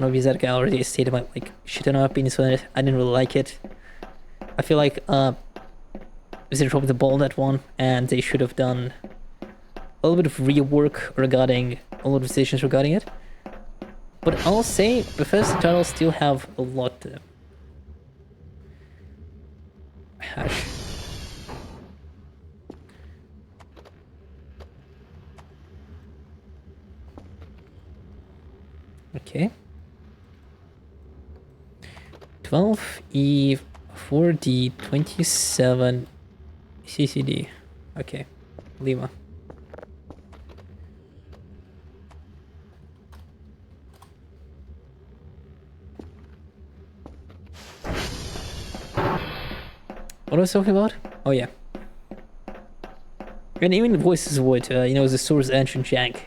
already stated my, like, shit on my opinions on it. I didn't really like it. I feel like, they dropped the ball on that one, and they should have done a little bit of rework regarding a lot of decisions regarding it. But I'll say Bethesda titles still have a lot to them. Hash. Okay. 12E4D 27 CCD. Okay. Lima. What was I talking about? Oh yeah. And even voices would, you know, the source engine jank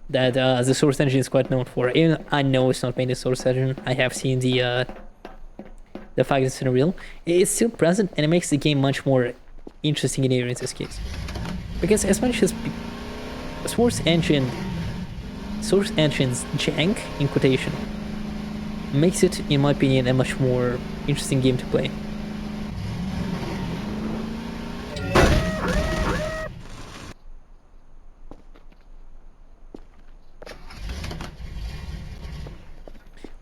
that the source engine is quite known for. Even I know it's not made in source engine. I have seen the fact it's unreal. It's still present, and it makes the game much more interesting in here in this case. Because as much as source engine's jank in quotation makes it, in my opinion, a much more interesting game to play.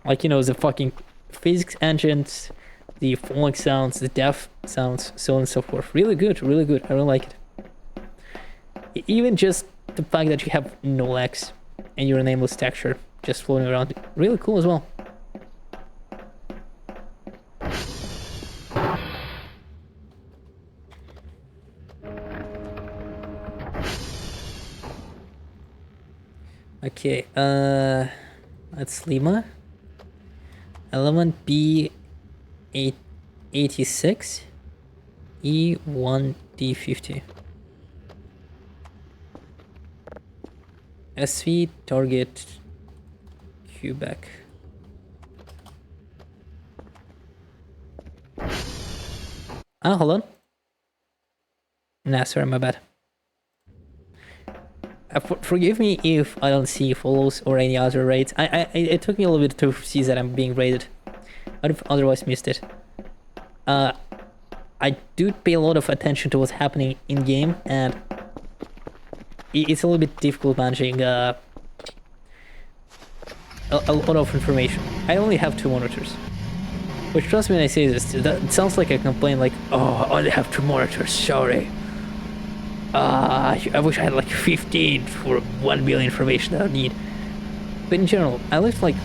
Like, you know, the fucking physics engines, the falling sounds, the death sounds, so on and so forth. Really good, really good. I really like it. Even just the fact that you have no legs and you're a nameless texture just floating around. Really cool as well. Okay, that's Lima. Element B86 E1D50. SV target Quebec. Ah, hold on. Nah, sorry, my bad. Forgive me if I don't see follows or any other raids. It took me a little bit to see that I'm being raided. I'd have otherwise missed it. I do pay a lot of attention to what's happening in game, and it's a little bit difficult managing a lot of information. I only have 2 monitors, which, trust me when I say this, it sounds like a complaint, like, oh, I only have 2 monitors, sorry. I wish I had like 15 for 1 billion information that I need. But in general, I spent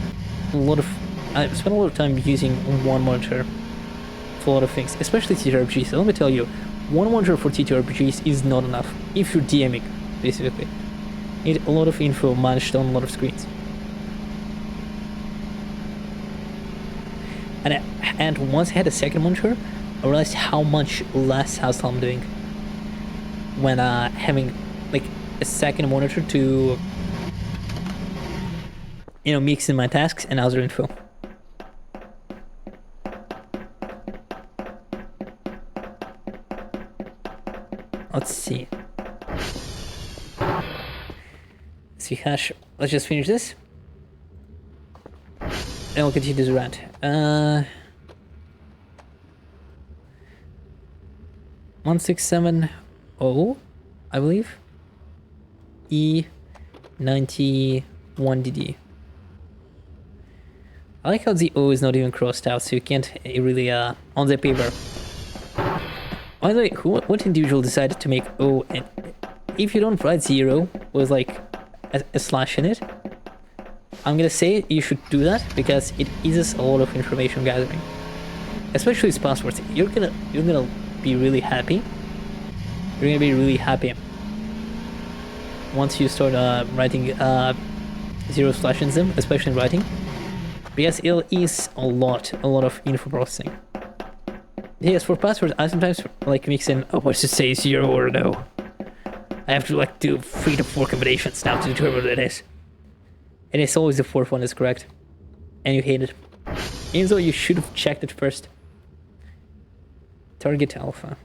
a lot of time using one monitor for a lot of things, especially TTRPGs. So let me tell you, one monitor for TTRPGs is not enough if you're DMing, basically. You need a lot of info managed on a lot of screens. And once I had a second monitor, I realized how much less house I'm doing when having like a second monitor to, you know, mix in my tasks and other info. Let's see. Hash. Let's just finish this. And we'll continue this rant. 1670, I believe. E91DD. I like how the O is not even crossed out, so you can't really, on the paper. By the way, what individual decided to make O, and if you don't write 0 with like a slash in it, I'm gonna say you should do that because it eases a lot of information gathering, especially its passwords. You're gonna be really happy. You're gonna be really happy once you start writing 0 slash in them, especially in writing, because it'll ease a lot of info processing. Yes, for passwords, I sometimes like mix in, oh, what's it say, 0 or no? I have to like do 3 to 4 combinations now to determine what it is. And it's always the 4th one is correct. And you hate it. Even though you should have checked it first. Target alpha.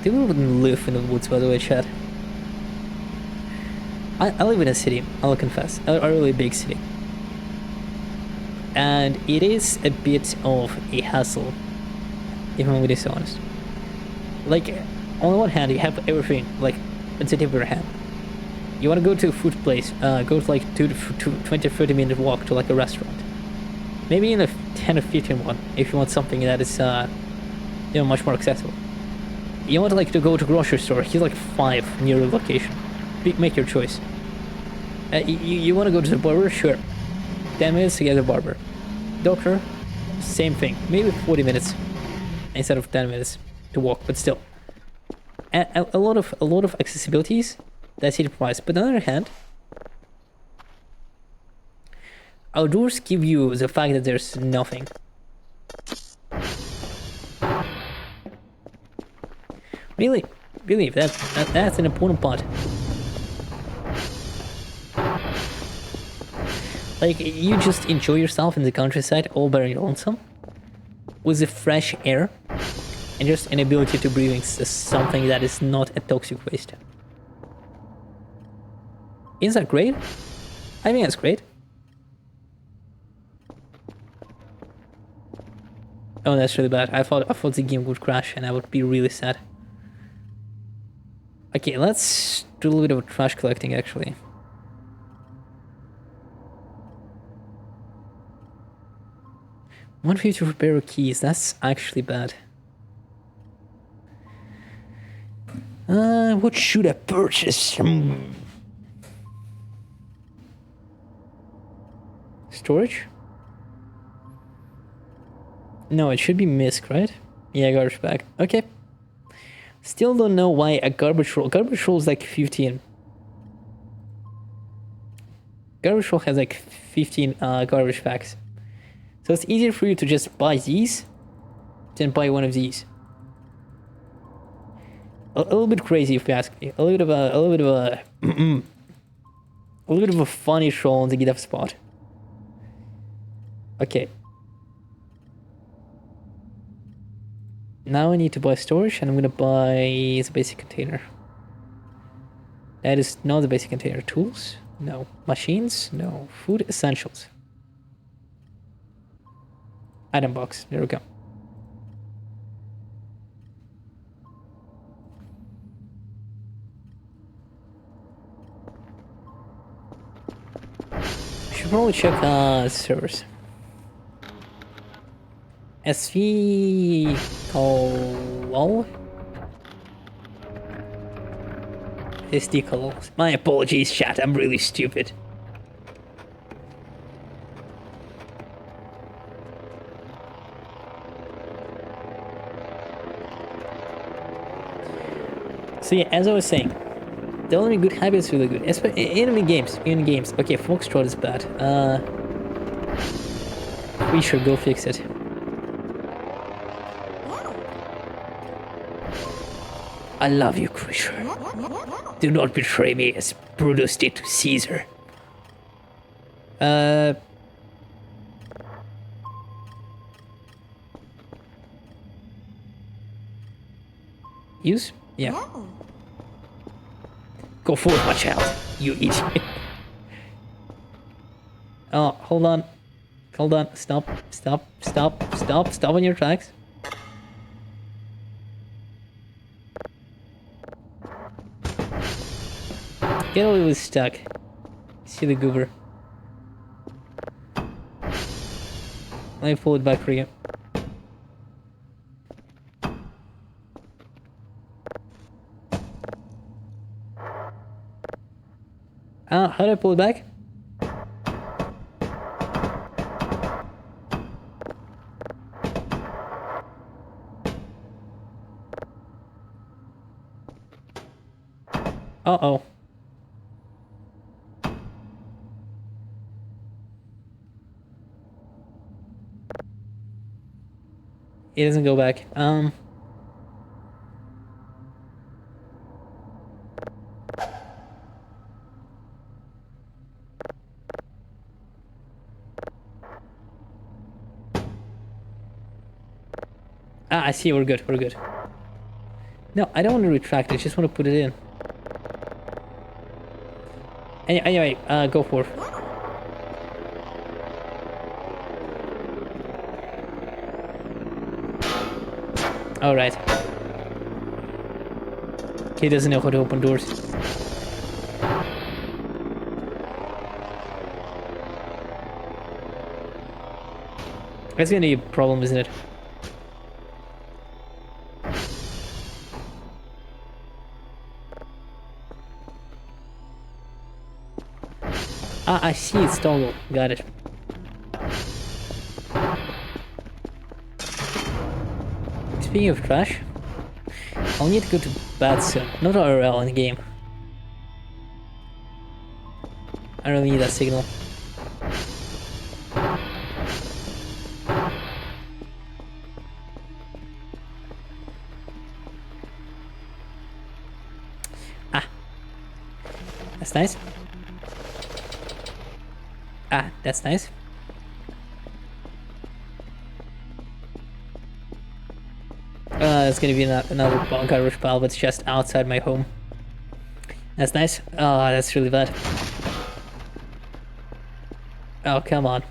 People wouldn't live in the woods, by the way, chat. I live in a city, I'll confess. A really big city. And it is a bit of a hassle, if I'm really so honest. Like, on the one hand, you have everything, like, it's a tip of your hand. You want to go to a food place, go to like 20-30 minute walk to like a restaurant. Maybe in a 10 or 15 one, if you want something that is, you know, much more accessible. You want like to go to grocery store, here's like 5 near your location. Make your choice. You want to go to the barber? Sure. 10 minutes to get a barber. Doctor? Same thing. Maybe 40 minutes instead of 10 minutes to walk, but still. A lot of accessibilities that city provides. But on the other hand, outdoors give you the fact that there's nothing. Really, that's an important part. Like, you just enjoy yourself in the countryside all by your lonesome, with the fresh air, and just an ability to breathe something that is not a toxic waste. Isn't that great? I think that's great. Oh, that's really bad. I thought the game would crash and I would be really sad. Okay, let's do a little bit of trash collecting actually. $150 for repair keys, that's actually bad. What should I purchase? Storage? No, it should be misc, right? Yeah, garbage bag. Okay. Still don't know why a garbage roll. Garbage roll is like 15. Garbage roll has like 15 garbage bags. So it's easier for you to just buy these than buy one of these. A little bit crazy if you ask me. A little bit of a funny troll on the GitHub spot. Okay. Now I need to buy storage and I'm gonna buy the basic container. That is not the basic container. Tools? No. Machines? No. Food essentials. Item box. There we go. I should probably check servers. SV Colo? SD Colo. My apologies, chat. I'm really stupid. So yeah, as I was saying, the only good habit is really good. Enemy games. Okay, Foxtrot is bad. We should go fix it. I love you, creature. Do not betray me as Brutus did to Caesar. Use? Yeah. Go forward, my child. You idiot. Oh, hold on. Hold on. Stop on your tracks. Get a little stuck. See the goober. Let me pull it back for you. How do I pull it back? Uh-oh. It doesn't go back. I see, we're good. No, I don't want to retract it. I just want to put it in. Anyway, go for it. Alright. He doesn't know how to open doors. That's gonna be a problem, isn't it? Ah, I see it's toggle. Got it. Speaking of trash, I'll need to go to bed soon. Not RL in the game. I don't need that signal. Ah. That's nice. Ah, that's nice. It's gonna be another garbage pile, but it's just outside my home. That's nice. Oh, that's really bad. Oh, come on.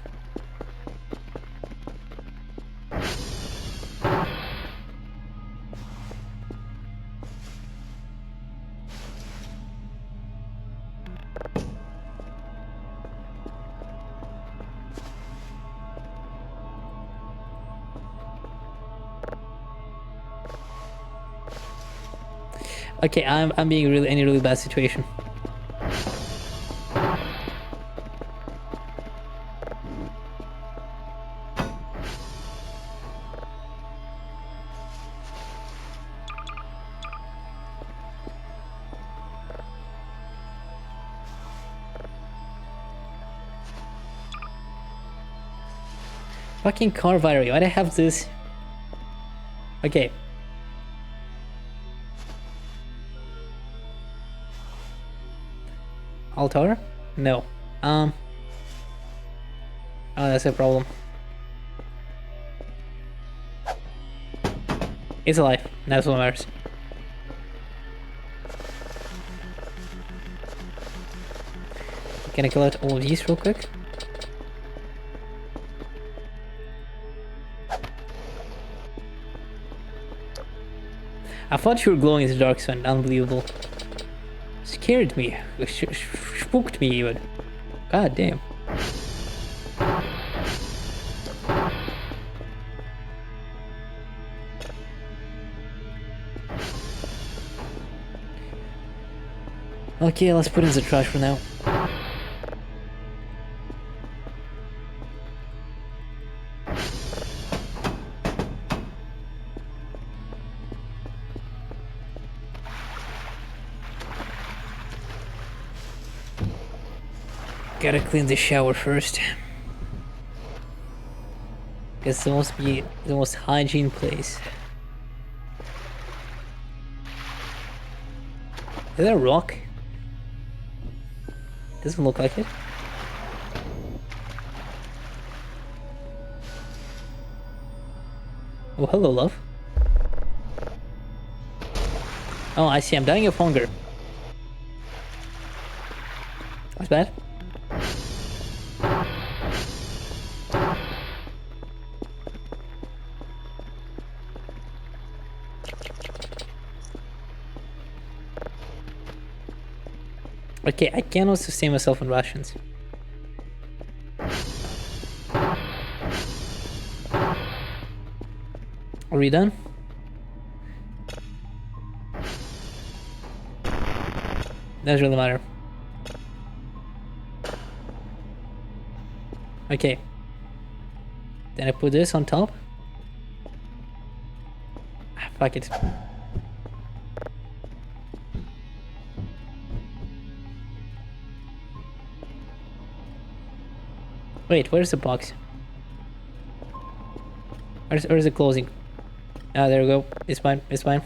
Okay, I'm being in a really bad situation. Fucking car battery, why'd I have this? Okay. Altar? No. Oh, that's a problem. It's alive. That's what matters. Can I collect all of these real quick? I thought you were glowing in the dark, son. Unbelievable. Scared me. Spooked me even. God damn. Okay, let's put in the trash for now. Gotta clean the shower first. Guess it must be the most hygiene place. Is that a rock? Doesn't look like it. Oh, hello, love. Oh, I see. I'm dying of hunger. That's bad. Okay, I cannot sustain myself on rations. Are we done? Doesn't really matter. Okay. Then I put this on top. Ah, fuck it. Wait, where's the box? Where's the closing? Ah, there we go. It's fine. It's fine.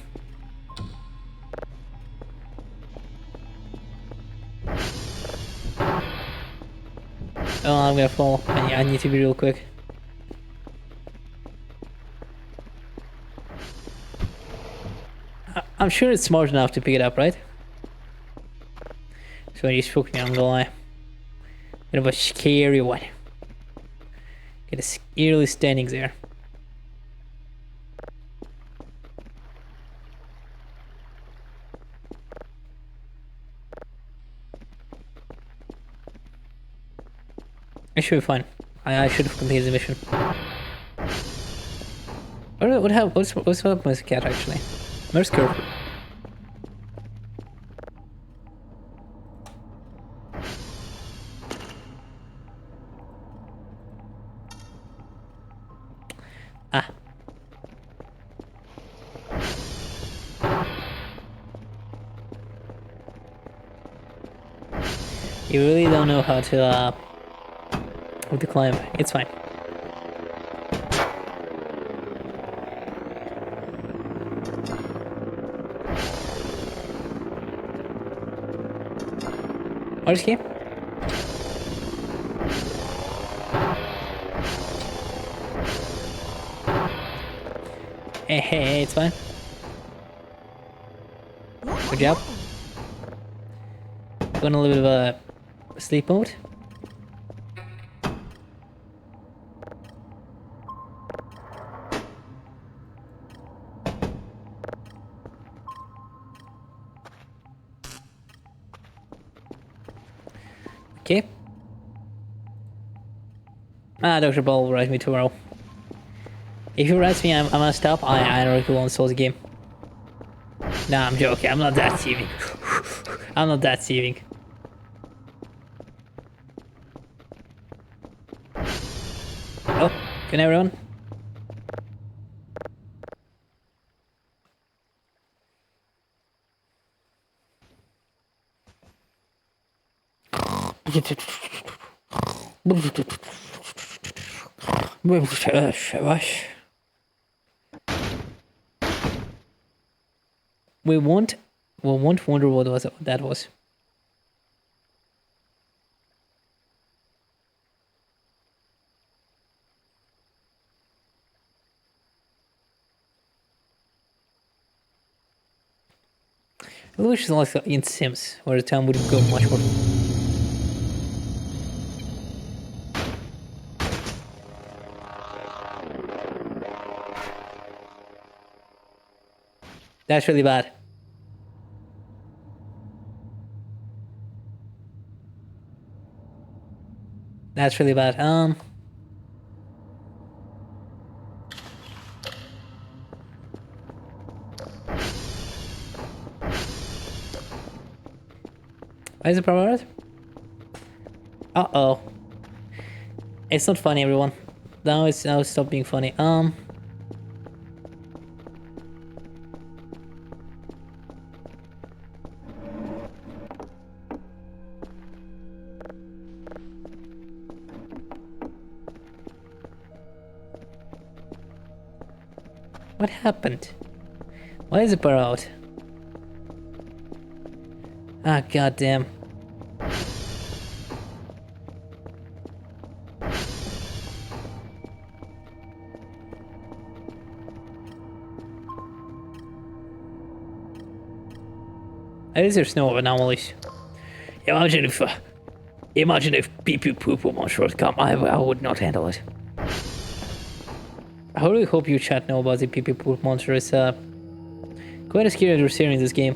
Oh, I'm gonna fall. I need to be real quick. I'm sure it's smart enough to pick it up, right? So you spooked me, I'm gonna lie. Bit of a scary one. Get a eerily standing there. It should be fine. I should have completed the mission. What's up with the cat actually? Where's Curve? Ah. You really don't know how to climb. It's fine. What is game? Hey, it's fine. Good job. Going a little bit of a sleep mode. Okay. Dr. Ball will write me tomorrow. If he writes me, I'm gonna stop. I don't really want to solve the game. Nah, I'm joking. I'm not that thieving. I'm not that thieving. Oh, good night, everyone. We won't wonder what that was. I wish it was like in Sims, where the time would go much more. That's really bad. That's really bad. Why is it problem? Uh-oh. It's not funny, everyone. Now it's stopped being funny. What happened? Why is it bar out? Ah, goddamn. At least there's no anomalies. Imagine if pee pee poo poo monster would come. I would not handle it. I really hope you chat know about the pee pee poo monster. It's quite a scary adversary in this game.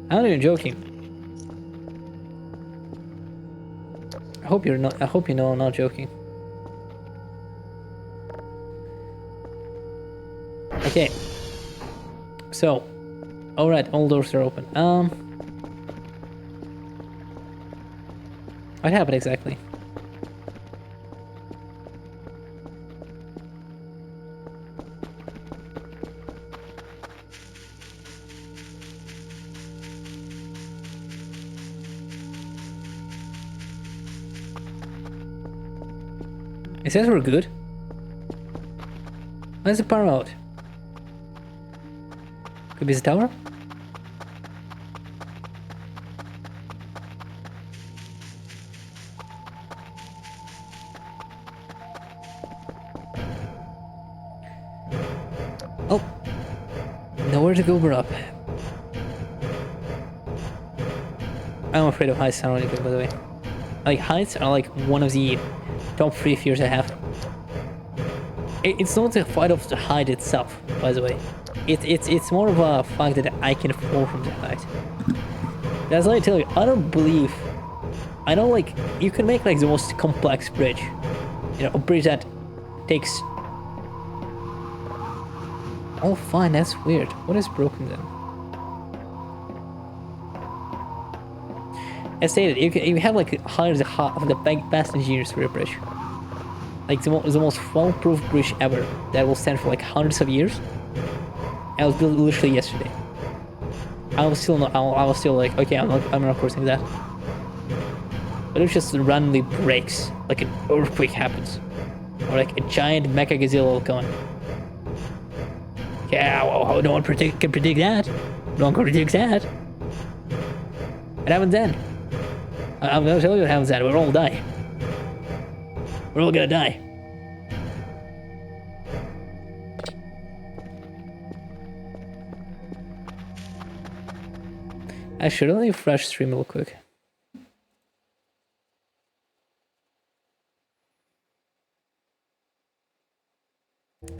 I'm not even joking. I hope you're not. I hope you know I'm not joking. Okay. So, all right, all doors are open. What happened exactly? It says we're good. Where's the power out? Could be the tower? Oh. Nowhere to go but up. I'm afraid of heights ironically, by the way. Like, heights are like one of the top 3 fears I have. It's not the fight of the height itself, by the way. It's more of a fact that I can fall from the height. That's why I tell you, I don't like, you can make like the most complex bridge. You know, a bridge that takes... Oh fine, that's weird. What is broken then? As stated, you have like hundreds of the best engineers for your bridge. Like the most foolproof bridge ever that will stand for like hundreds of years. I was built literally yesterday. I was still like, okay, I'm not crossing that. But it just randomly breaks, like an earthquake happens, or like a giant mecha gazelle will come. Yeah, well, no one can predict that. No one can predict that. It happens then. I'm gonna tell you what happens then. We'll all die. We're all gonna die. I should only refresh stream real quick.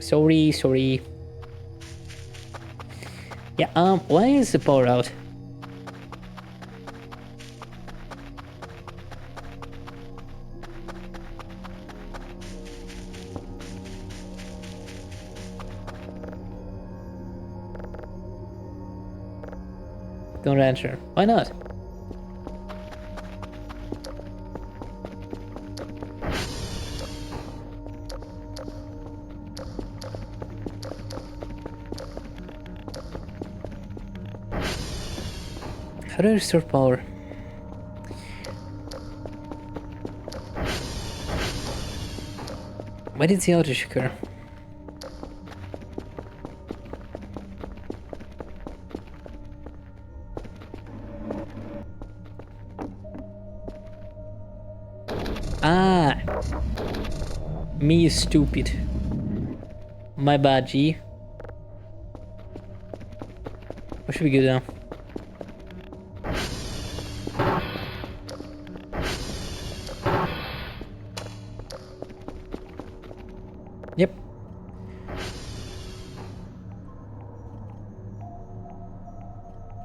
Sorry. Yeah, why is the power out? Don't answer. Why not? How do I restore power? Why did the outage occur? Ah! Me is stupid. My bad, G. What should we do now? Yep.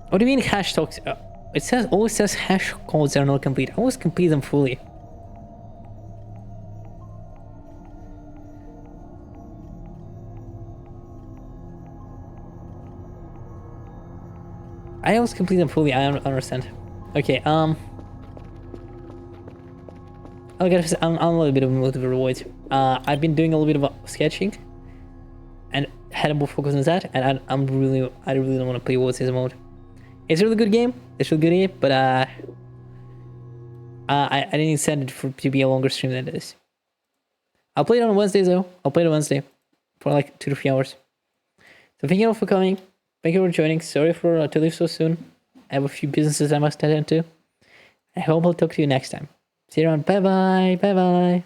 What do you mean hash talks? It always says hash codes are not complete. I always complete them fully. I always complete them fully. I don't understand. Okay. I guess I'm a little bit of a motivator void. I've been doing a little bit of sketching, and had more focus on that. And I really don't want to play World Season mode. It's a really good game. It's a really good game, but I didn't intend it to be a longer stream than it is. I'll play it on Wednesday though. I'll play it on Wednesday for like 2 to 3 hours. So thank you all for coming. Thank you for joining. Sorry for to leave so soon. I have a few businesses I must attend to. I hope I'll talk to you next time. See you around. Bye bye. Bye bye.